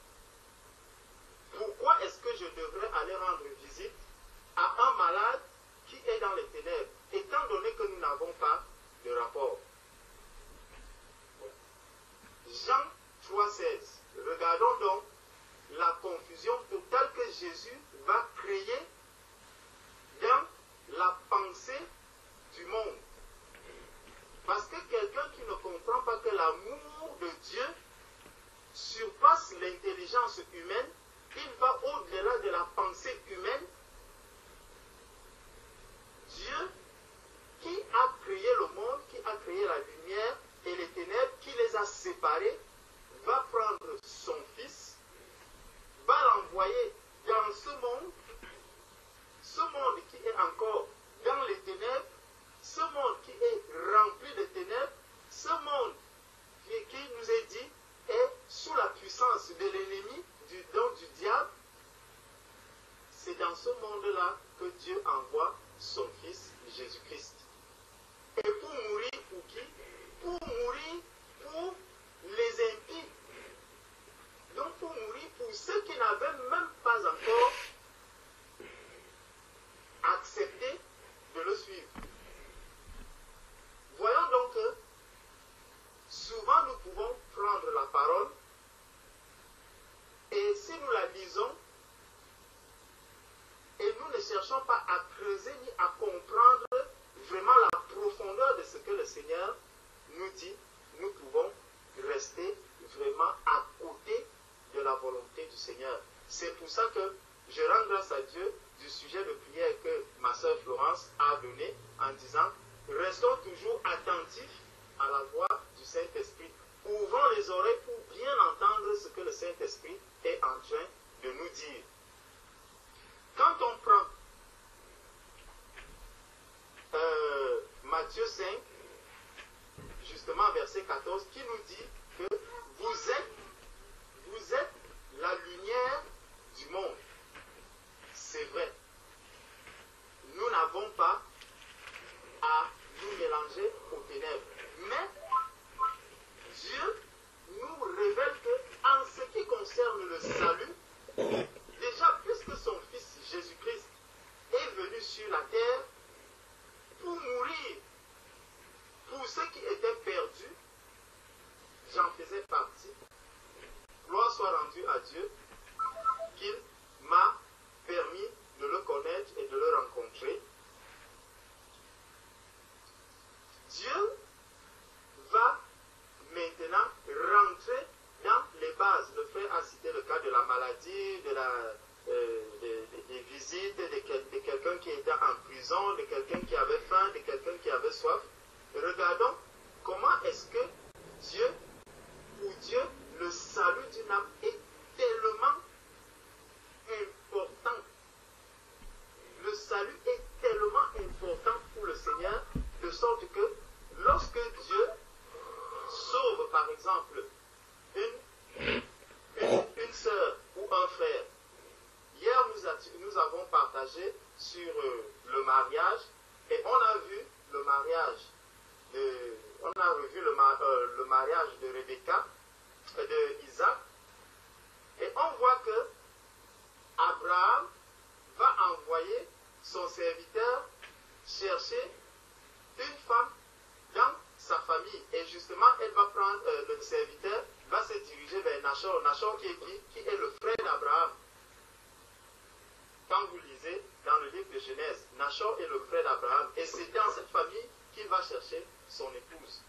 Pourquoi est-ce que je devrais aller rendre visite à un malade qui est dans les ténèbres, étant donné que nous n'avons pas de rapport? Jean 3,16. Regardons donc la confusion totale que Jésus va créer dans la pensée du monde. Parce que quelqu'un qui ne comprend pas que l'amour de Dieu surpasse l'intelligence humaine, il va au-delà de la pensée humaine. Dieu qui a créé le monde, qui a créé la lumière et les ténèbres, qui les a séparés, va prendre son Fils, va l'envoyer dans ce monde qui est encore dans les ténèbres, ce monde qui est rempli de ténèbres, ce monde qui nous est dit est sous la puissance de l'ennemi, du diable. C'est dans ce monde-là que Dieu envoie son Fils Jésus-Christ. Et pour mourir pour qui? Pour mourir pour les impies. Donc pour mourir pour ceux qui n'avaient même pas encore accepté de le suivre. Voyons donc que souvent nous pouvons prendre la parole et si nous la lisons, Seigneur nous dit, nous pouvons rester vraiment à côté de la volonté du Seigneur. C'est pour ça que je rends grâce à Dieu du sujet de prière que ma sœur Florence a donné en disant, restons toujours attentifs à la voix du Saint-Esprit. Ouvrons les oreilles pour bien entendre ce que le Saint-Esprit est en train de nous dire. Quand on prend Matthieu 5, justement verset 14, qui nous dit que vous êtes la lumière du monde. C'est vrai. Nous n'avons pas à nous mélanger aux ténèbres. Mais Dieu nous révèle que en ce qui concerne le salut, déjà puisque son Fils Jésus-Christ est venu sur la terre pour mourir pour ceux qui étaient perdus, j'en faisais partie. Gloire soit rendue à Dieu qu'il m'a permis de le connaître et de le rencontrer. Dieu va maintenant rentrer dans les bases. Le frère a cité le cas de la maladie, des visites, de quelqu'un qui était en prison, de quelqu'un qui avait faim, de quelqu'un qui avait soif. Regardons comment est-ce que pour Dieu, le salut d'une âme est tellement important. Le salut est tellement important pour le Seigneur, de sorte que lorsque Dieu sauve, par exemple, une sœur ou un frère, hier nous avons partagé sur le mariage et on a vu le mariage, on a revu le mariage de Rebecca, de Isaac, et on voit que Abraham va envoyer son serviteur chercher une femme dans sa famille. Et justement, elle va prendre le serviteur, va se diriger vers Nachor. Nachor qui est le frère d'Abraham. Quand vous lisez dans le livre de Genèse, Nachor est le frère d'Abraham. Et c'est dans cette famille qu'il va chercher son épouse.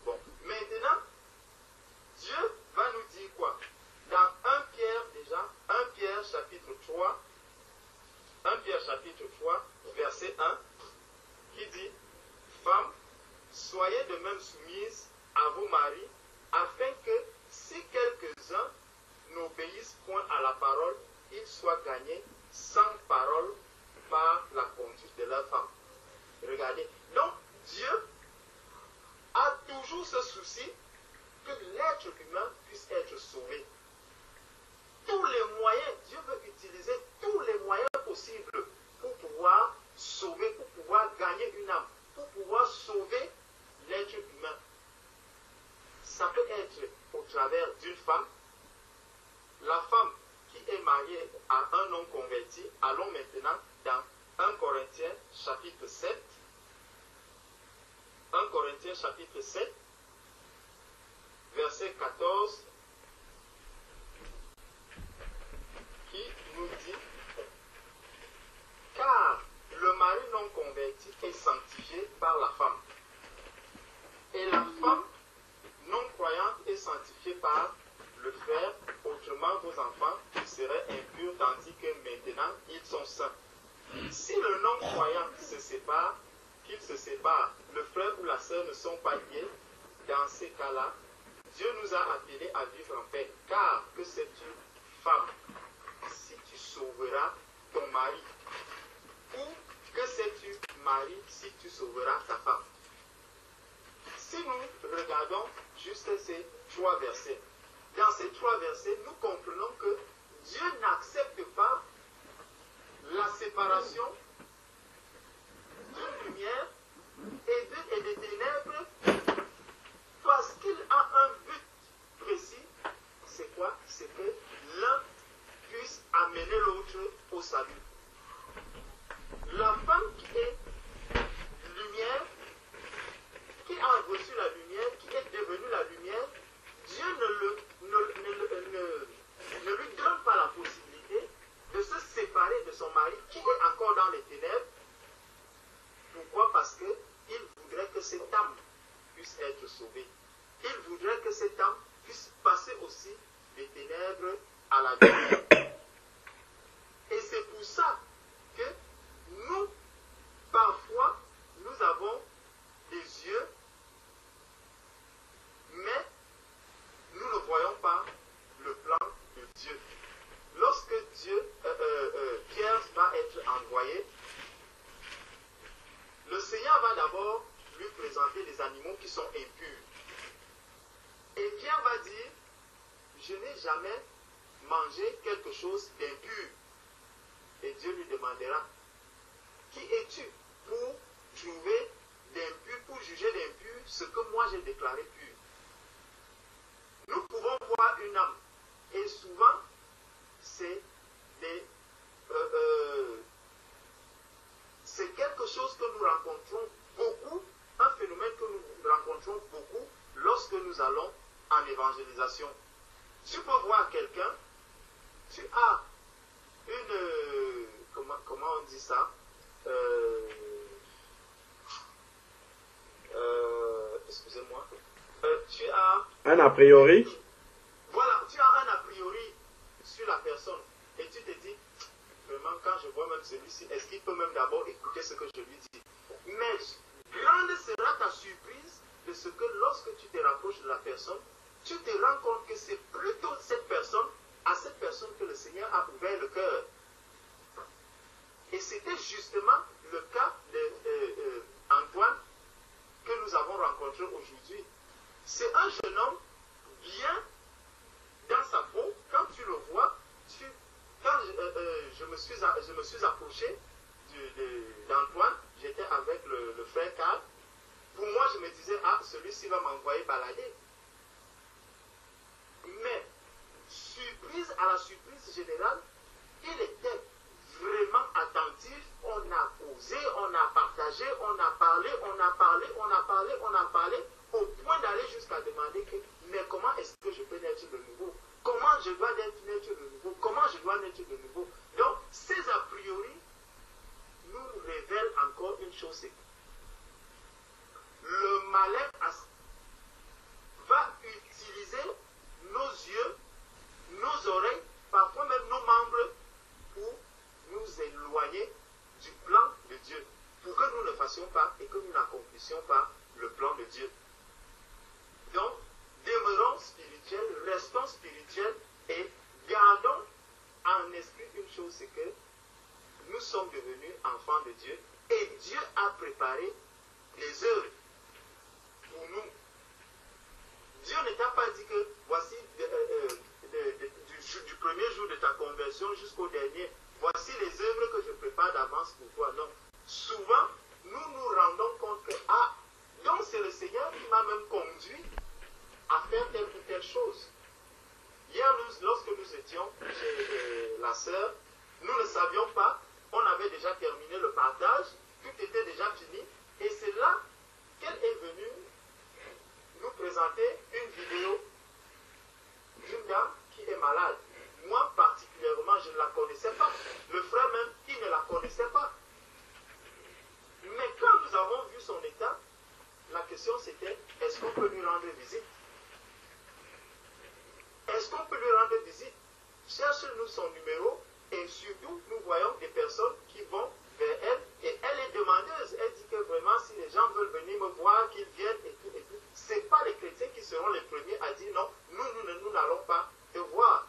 Bon, maintenant, Dieu va nous dire quoi? Dans 1 Pierre déjà, 1 Pierre chapitre 3, 1 Pierre chapitre 3, verset 1, qui dit, femmes, soyez de même soumises à vos maris, afin que si quelques-uns n'obéissent point à la parole, ils soient gagnés sans parole par la conduite de leur femme. Regardez. Donc, Dieu a toujours ce souci que l'être humain puisse être sauvé. Tous les moyens, Dieu veut utiliser tous les moyens possibles pour pouvoir sauver, pour pouvoir gagner une âme, pour pouvoir sauver l'être humain. Ça peut être au travers d'une femme. La femme qui est mariée à un homme converti, allons maintenant dans 1 Corinthiens chapitre 7. 1 Corinthiens chapitre 7, verset 14, qui nous dit, car le mari non converti est sanctifié par la femme, et la femme non croyante est sanctifiée par le frère, autrement vos enfants seraient impurs tandis que maintenant ils sont saints. Si le non-croyant se sépare, qu'il se sépare, le frère ou la sœur ne sont pas liés, dans ces cas-là, Dieu nous a appelés à vivre en paix. Car que sais-tu, femme, si tu sauveras ton mari? Ou que sais-tu, mari, si tu sauveras ta femme? Si nous regardons juste ces 3 versets, dans ces 3 versets, nous comprenons que Dieu n'accepte pas la séparation d'une lumière et des ténèbres parce qu'il a un but précis. C'est quoi? C'est que l'un puisse amener l'autre au salut. La femme qui est lumière, qui a reçu la lumière, qui est devenue la lumière, Dieu ne lui donne pas la possibilité de se séparer de son mari qui est encore dans les âme puisse être sauvée. Il voudrait que cette âme puisse passer aussi des ténèbres à la lumière. Et c'est pour ça que nous, parfois, nous avons des yeux, mais nous ne voyons pas le plan de Dieu. Lorsque Pierre va être envoyé, le Seigneur va d'abord lui présenter des animaux qui sont impurs. Et Pierre va dire, je n'ai jamais mangé quelque chose d'impur. Et Dieu lui demandera, qui es-tu pour trouver d'impur, pour juger d'impur ce que moi j'ai déclaré pur? Nous pouvons voir une âme. Et souvent, c'est quelque chose que nous rencontrons beaucoup, un phénomène que nous rencontrons beaucoup lorsque nous allons en évangélisation. Tu peux voir quelqu'un, tu as une... comment on dit ça? Excusez-moi. Tu as... Un a priori? Voilà, tu as un a priori sur la personne. Et tu te dis, vraiment, quand je vois même celui-ci, est-ce qu'il peut même d'abord écouter ce que je lui dis? Mais grande sera ta surprise de ce que lorsque tu te rapproches de la personne, tu te rends compte que c'est plutôt à cette personne que le Seigneur a ouvert le cœur. Et c'était justement le cas d'Antoine que nous avons rencontré aujourd'hui. C'est un jeune homme bien dans sa peau. Quand tu le vois, quand je me suis approché d'Antoine, j'étais avec le frère Carl. Pour moi, je me disais, ah, celui-ci va m'envoyer balader. Mais, surprise à la surprise générale, il était vraiment attentif. On a causé, on a partagé, on a parlé, au point d'aller jusqu'à demander que, mais comment est-ce que je peux naître de nouveau? Comment je dois naître de nouveau? Comment je dois naître de nouveau? Donc, ces a priori nous révèlent encore une chose, c'est que le malin va utiliser nos yeux, nos oreilles, parfois même nos membres, pour nous éloigner du plan de Dieu, pour que nous ne fassions pas et que nous n'accomplissions pas le plan de Dieu. Donc, demeurons spirituels, restons spirituels et gardons en esprit une chose, c'est que nous sommes devenus enfants de Dieu et Dieu a préparé les œuvres pour nous. Dieu ne t'a pas dit que voici du premier jour de ta conversion jusqu'au dernier, voici les œuvres que je prépare d'avance pour toi. Non. Souvent, nous nous rendons compte que, ah, donc c'est le Seigneur qui m'a même conduit à faire telle ou telle chose. Hier, lorsque nous étions chez la sœur, nous ne savions pas, on avait déjà terminé le partage, tout était déjà fini, et c'est là qu'elle est venue nous présenter une vidéo d'une dame qui est malade. Moi, particulièrement, je ne la connaissais pas. Le frère même, il ne la connaissait pas. Mais quand nous avons vu son état, la question c'était, est-ce qu'on peut lui rendre visite? Est-ce qu'on peut lui rendre visite? Cherche-nous son numéro et surtout, nous voyons des personnes qui vont vers elle et elle est demandeuse. Elle dit que vraiment, si les gens veulent venir me voir, qu'ils viennent et tout et tout. Ce n'est pas les chrétiens qui seront les premiers à dire non, nous n'allons pas te voir.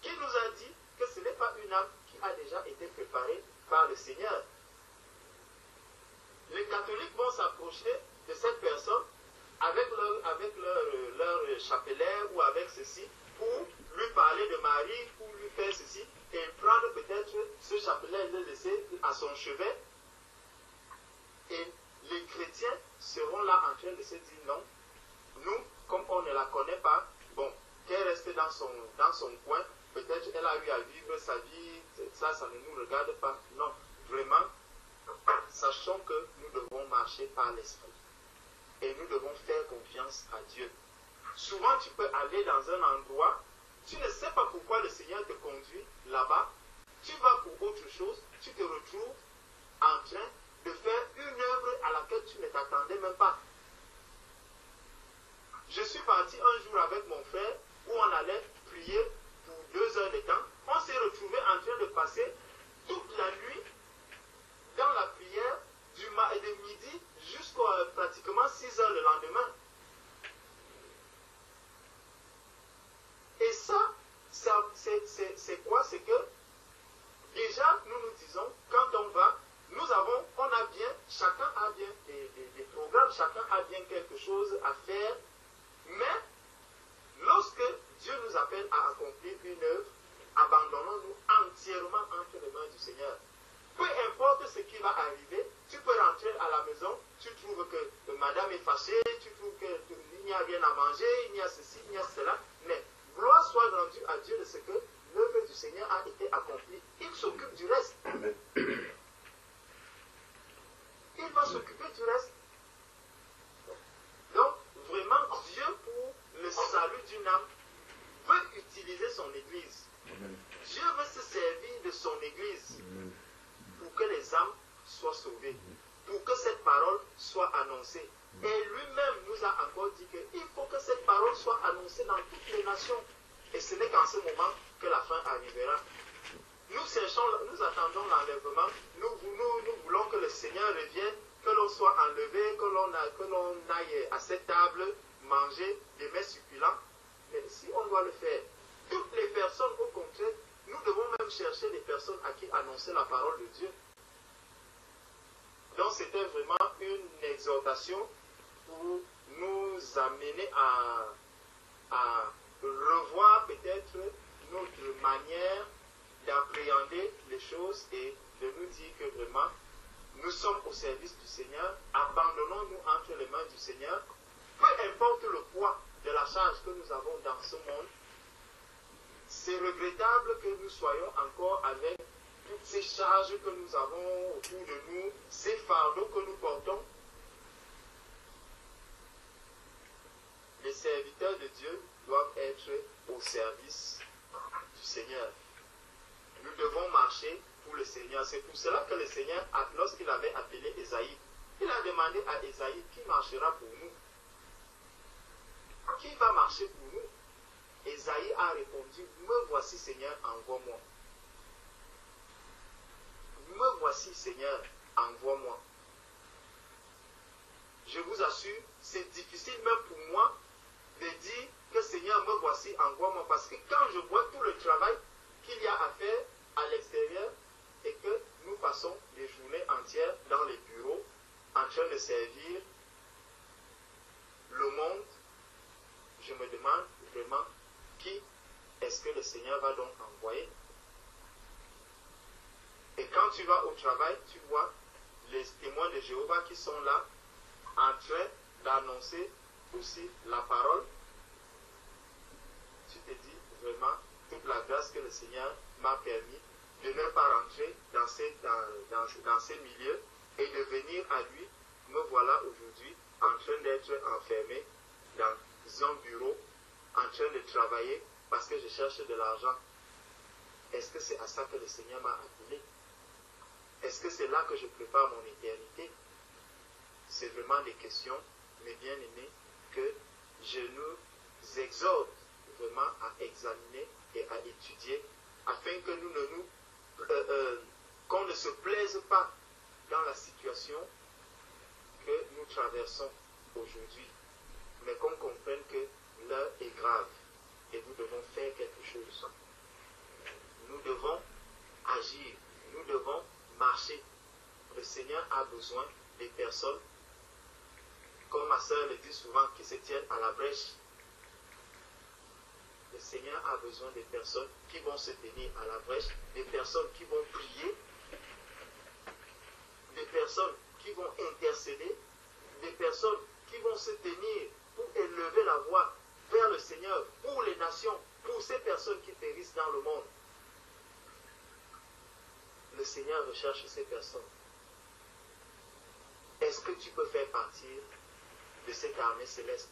Qui nous a dit que ce n'est pas une âme qui a déjà été préparée par le Seigneur? Les catholiques vont s'approcher de cette personne avec leur chapelet ou avec ceci pour lui parler de Marie, pour lui faire ceci et prendre peut-être ce chapelet et le laisser à son chevet. Et les chrétiens seront là en train de se dire non, nous, comme on ne la connaît pas, bon, qu'elle reste dans son coin, peut-être elle a eu à vivre sa vie, ça ne nous regarde pas. Non, vraiment, sachons que nous devons marcher par l'esprit. Et nous devons faire confiance à Dieu. Souvent, tu peux aller dans un endroit, tu ne sais pas pourquoi le Seigneur te conduit là-bas, tu vas pour autre chose, tu te retrouves en train de faire une œuvre à laquelle tu ne t'attendais même pas. de midi jusqu'à pratiquement 6 heures le lendemain. Et ça, c'est quoi? C'est que déjà, nous disons, quand on va, chacun a bien des programmes, chacun a bien quelque chose à faire, mais lorsque Dieu nous appelle à accomplir une œuvre, abandonnons-nous entièrement entre les mains du Seigneur. Peu importe ce qui va arriver, tu peux rentrer à la maison, tu trouves que madame est fâchée, tu trouves qu'il n'y a rien à manger, il y a ceci, il y a cela, mais gloire soit rendue à Dieu de ce que l'œuvre du Seigneur a été accomplie. Il s'occupe du reste. Amen. Il va s'occuper du reste. Donc, vraiment, Dieu, pour le salut d'une âme, veut utiliser son Église. Amen. Dieu veut se servir de son Église Amen. pour que les âmes soient sauvées, pour que cette parole soit annoncée. Et lui-même nous a encore dit qu'il faut que cette parole soit annoncée dans toutes les nations. Et ce n'est qu'en ce moment que la fin arrivera. Nous attendons l'enlèvement, nous voulons que le Seigneur revienne, que l'on soit enlevé, que l'on aille à cette table manger des mets succulents. Mais si on doit le faire, toutes les personnes au contraire, nous devons même chercher des personnes à qui annoncer la parole de Dieu. Donc c'était vraiment une exhortation pour nous amener à revoir peut-être notre manière d'appréhender les choses et de nous dire que vraiment nous sommes au service du Seigneur, abandonnons-nous entre les mains du Seigneur, peu importe le poids de la charge que nous avons dans ce monde. C'est regrettable que nous soyons encore avec toutes ces charges que nous avons autour de nous, ces fardeaux que nous portons. Les serviteurs de Dieu doivent être au service du Seigneur. Nous devons marcher pour le Seigneur. C'est pour cela que le Seigneur, lorsqu'il avait appelé Ésaïe, il a demandé à Ésaïe qui marchera pour nous. Qui va marcher pour nous? Ésaïe a répondu, me voici Seigneur, envoie-moi. Me voici Seigneur, envoie-moi. Je vous assure, c'est difficile même pour moi de dire que Seigneur, me voici, envoie-moi. Parce que quand je vois tout le travail qu'il y a à faire à l'extérieur et que nous passons des journées entières dans les bureaux en train de servir le monde, je me demande vraiment qui est-ce que le Seigneur va donc envoyer. Et quand tu vas au travail, tu vois les témoins de Jéhovah qui sont là en train d'annoncer aussi la parole. Tu te dis vraiment toute la grâce que le Seigneur m'a permis de ne pas rentrer dans ces milieux et de venir à lui. Me voilà aujourd'hui en train d'être enfermé dans un bureau, en train de travailler parce que je cherche de l'argent. Est-ce que c'est à ça que le Seigneur m'a appelé? Est-ce que c'est là que je prépare mon éternité? C'est vraiment des questions, mes bien-aimés, que je nous exhorte vraiment à examiner et à étudier afin que qu'on ne se plaise pas dans la situation que nous traversons aujourd'hui, mais qu'on comprenne que l'heure est grave et nous devons faire quelque chose. Nous devons agir, nous devons marcher. Le Seigneur a besoin des personnes, comme ma soeur le dit souvent, qui se tiennent à la brèche. Le Seigneur a besoin des personnes qui vont se tenir à la brèche, des personnes qui vont prier, des personnes qui vont intercéder, des personnes qui vont se tenir pour élever la voix vers le Seigneur, pour les nations, pour ces personnes qui périssent dans le monde. Le Seigneur recherche ces personnes. Est-ce que tu peux faire partie de cette armée céleste?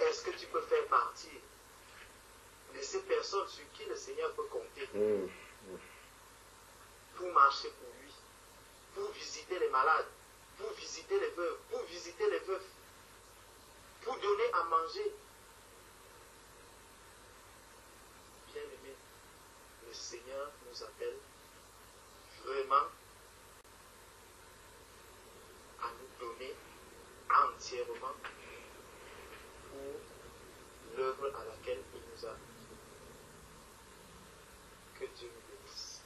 Est-ce que tu peux faire partie de ces personnes sur qui le Seigneur peut compter pour marcher pour lui, pour visiter les malades, pour visiter les veuves, pour visiter les veufs, pour donner à manger? Bien-aimés, le Seigneur nous appelle vraiment à nous sincèrement pour l'œuvre à laquelle il nous a mis. Que Dieu nous bénisse.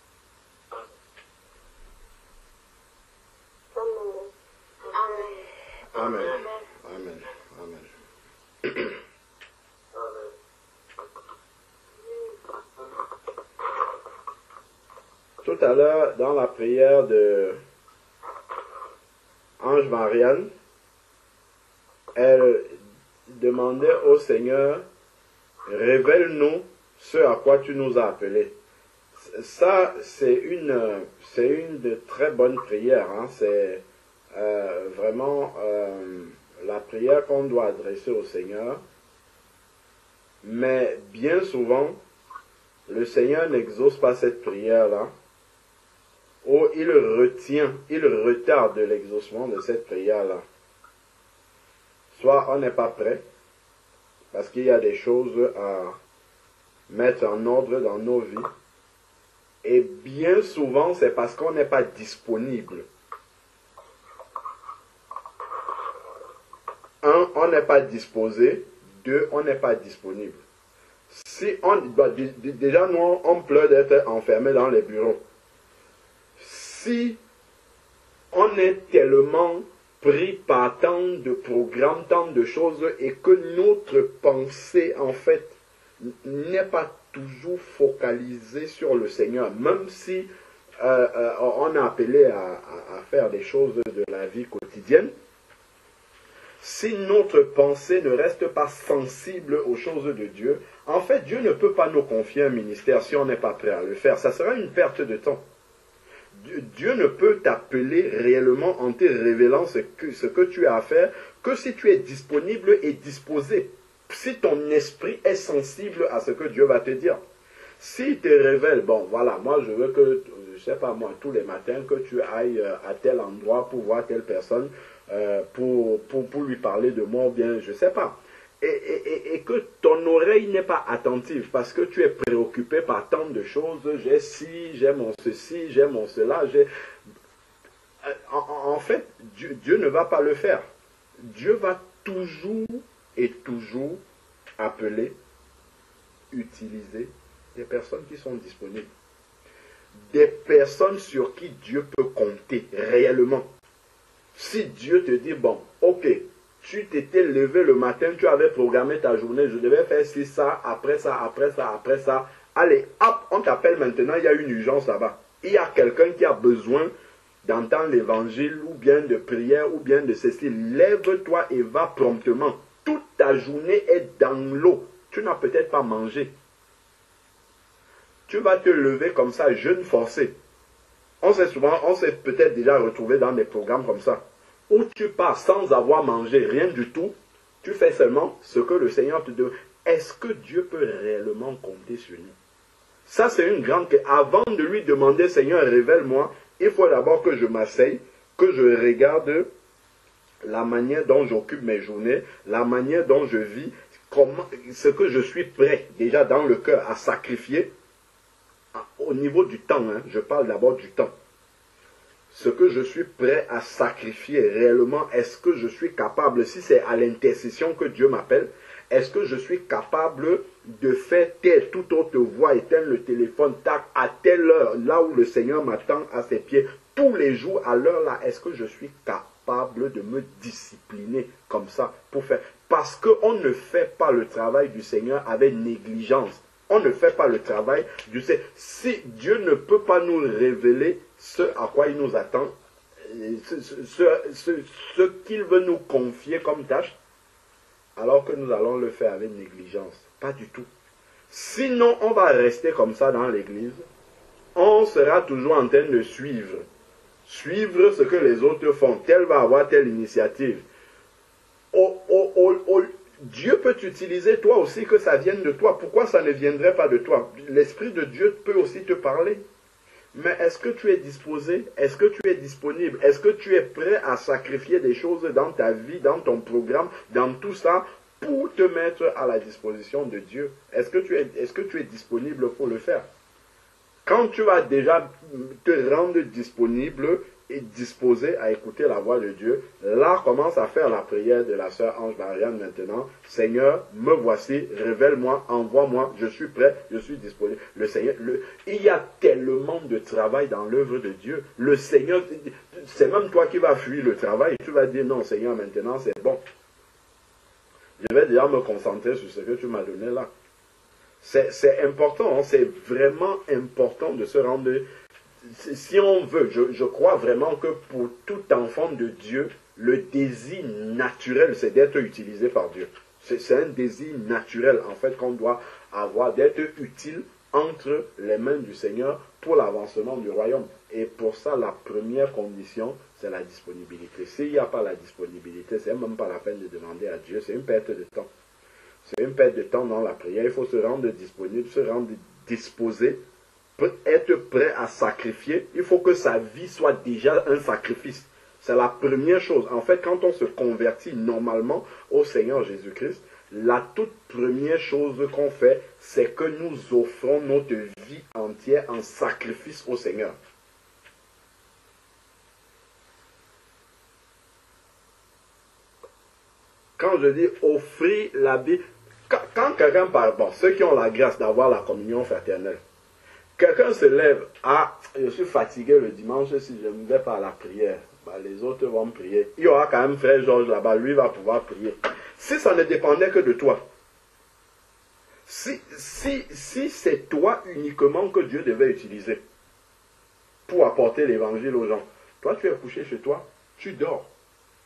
Amen. Amen. Amen. Amen. Tout à l'heure, dans la prière de Ange Marianne, elle demandait au Seigneur, révèle-nous ce à quoi tu nous as appelés. Ça, c'est une de très bonnes prières. Hein. C'est vraiment la prière qu'on doit adresser au Seigneur. Mais bien souvent, le Seigneur n'exauce pas cette prière-là. Ou il retarde l'exaucement de cette prière-là. Soit on n'est pas prêt, parce qu'il y a des choses à mettre en ordre dans nos vies. Et bien souvent, c'est parce qu'on n'est pas disponible. Un, on n'est pas disposé. Deux, on n'est pas disponible. Si déjà, nous, on pleure d'être enfermés dans les bureaux. Si on est tellement pris par tant de programmes, tant de choses, et que notre pensée, en fait, n'est pas toujours focalisée sur le Seigneur, même si on est appelé à faire des choses de la vie quotidienne, si notre pensée ne reste pas sensible aux choses de Dieu, en fait, Dieu ne peut pas nous confier un ministère si on n'est pas prêt à le faire. Ça sera une perte de temps. Dieu ne peut t'appeler réellement en te révélant ce que tu as à faire que si tu es disponible et disposé. Si ton esprit est sensible à ce que Dieu va te dire. S'il te révèle, bon voilà, moi je veux que, je sais pas moi, tous les matins que tu ailles à tel endroit pour voir telle personne, pour lui parler de moi, ou bien je sais pas. Et que ton oreille n'est pas attentive parce que tu es préoccupé par tant de choses. J'ai ci, j'ai mon ceci, j'ai mon cela. En fait, Dieu ne va pas le faire. Dieu va toujours et toujours appeler, utiliser des personnes qui sont disponibles. Des personnes sur qui Dieu peut compter réellement. Si Dieu te dit, bon, ok, tu t'étais levé le matin, tu avais programmé ta journée, je devais faire ci, ça, après ça, après ça, après ça. Allez, hop, on t'appelle maintenant, il y a une urgence là-bas. Il y a quelqu'un qui a besoin d'entendre l'évangile, ou bien de prière, ou bien de ceci. Lève-toi et va promptement. Toute ta journée est dans l'eau. Tu n'as peut-être pas mangé. Tu vas te lever comme ça, jeûne forcé. On s'est peut-être déjà retrouvé dans des programmes comme ça, où tu pars sans avoir mangé rien du tout, tu fais seulement ce que le Seigneur te demande. Est-ce que Dieu peut réellement compter sur nous? Ça, c'est une grande question. Avant de lui demander, Seigneur, révèle-moi, il faut d'abord que je m'asseye, que je regarde la manière dont j'occupe mes journées, la manière dont je vis, ce que je suis prêt déjà dans le cœur à sacrifier. Au niveau du temps, hein, je parle d'abord du temps. Ce que je suis prêt à sacrifier réellement, est-ce que je suis capable, si c'est à l'intercession que Dieu m'appelle, est-ce que je suis capable de faire taire toute autre voix, éteindre le téléphone, tac, à telle heure, là où le Seigneur m'attend à ses pieds, tous les jours à l'heure là, est-ce que je suis capable de me discipliner comme ça pour faire? Parce qu'on ne fait pas le travail du Seigneur avec négligence. On ne fait pas le travail du Seigneur. Si Dieu ne peut pas nous révéler ce à quoi il nous attend, ce qu'il veut nous confier comme tâche, alors que nous allons le faire avec négligence. Pas du tout. Sinon, on va rester comme ça dans l'église. On sera toujours en train de suivre. Suivre ce que les autres font. Tel va avoir telle initiative. Dieu peut t'utiliser toi aussi, que ça vienne de toi. Pourquoi ça ne viendrait pas de toi? L'Esprit de Dieu peut aussi te parler. Mais est-ce que tu es disposé? Est-ce que tu es disponible? Est-ce que tu es prêt à sacrifier des choses dans ta vie, dans ton programme, dans tout ça, pour te mettre à la disposition de Dieu? Est-ce que tu es disponible pour le faire? Quand tu vas déjà te rendre disponible, disposé à écouter la voix de Dieu, là commence à faire la prière de la sœur Ange Marianne maintenant. Seigneur, me voici, révèle-moi, envoie-moi, je suis prêt, je suis disponible. Le Seigneur, il y a tellement de travail dans l'œuvre de Dieu. Le Seigneur, c'est même toi qui vas fuir le travail. Tu vas dire non, Seigneur, maintenant c'est bon. Je vais déjà me concentrer sur ce que tu m'as donné là. C'est important, hein, c'est vraiment important de se rendre. Si on veut, je crois vraiment que pour tout enfant de Dieu, le désir naturel, c'est d'être utilisé par Dieu. C'est un désir naturel, en fait, qu'on doit avoir, d'être utile entre les mains du Seigneur pour l'avancement du royaume. Et pour ça, la première condition, c'est la disponibilité. S'il n'y a pas la disponibilité, c'est même pas la peine de demander à Dieu, c'est une perte de temps. C'est une perte de temps dans la prière. Il faut se rendre disponible, se rendre disposé, être prêt à sacrifier. Il faut que sa vie soit déjà un sacrifice. C'est la première chose. En fait, quand on se convertit normalement au Seigneur Jésus-Christ, la toute première chose qu'on fait, c'est que nous offrons notre vie entière en sacrifice au Seigneur. Quand je dis offrir la vie, quand quelqu'un parle, bon, ceux qui ont la grâce d'avoir la communion fraternelle, quelqu'un se lève, je suis fatigué le dimanche, si je ne vais pas à la prière, les autres vont prier. Il y aura quand même frère Georges là-bas, lui va pouvoir prier. Si ça ne dépendait que de toi, si c'est toi uniquement que Dieu devait utiliser pour apporter l'évangile aux gens, toi tu es couché chez toi, tu dors.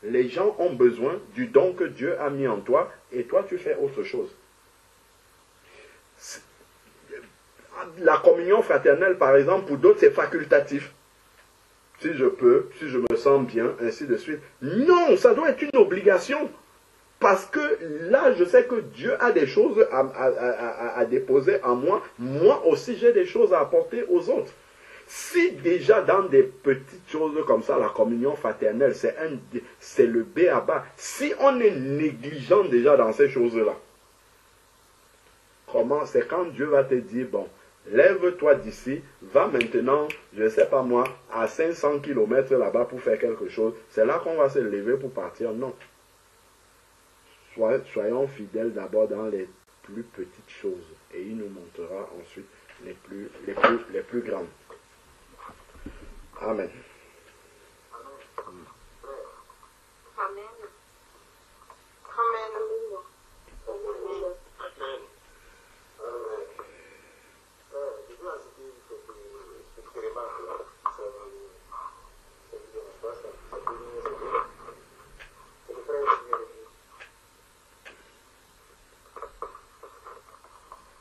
Les gens ont besoin du don que Dieu a mis en toi et toi tu fais autre chose. La communion fraternelle, par exemple, pour d'autres, c'est facultatif. Si je peux, si je me sens bien, ainsi de suite. Non, ça doit être une obligation. Parce que là, je sais que Dieu a des choses à déposer en moi. Moi aussi, j'ai des choses à apporter aux autres. Si déjà dans des petites choses comme ça, la communion fraternelle, c'est le B à bas. Si on est négligent déjà dans ces choses-là, comment? C'est quand Dieu va te dire, bon, lève-toi d'ici, va maintenant, je ne sais pas moi, à 500 km là-bas pour faire quelque chose. C'est là qu'on va se lever pour partir. Non. Soyons fidèles d'abord dans les plus petites choses. Et il nous montrera ensuite les plus grandes. Amen. Amen. Amen.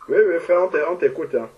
Oui, frère, on t'écoute. Hein.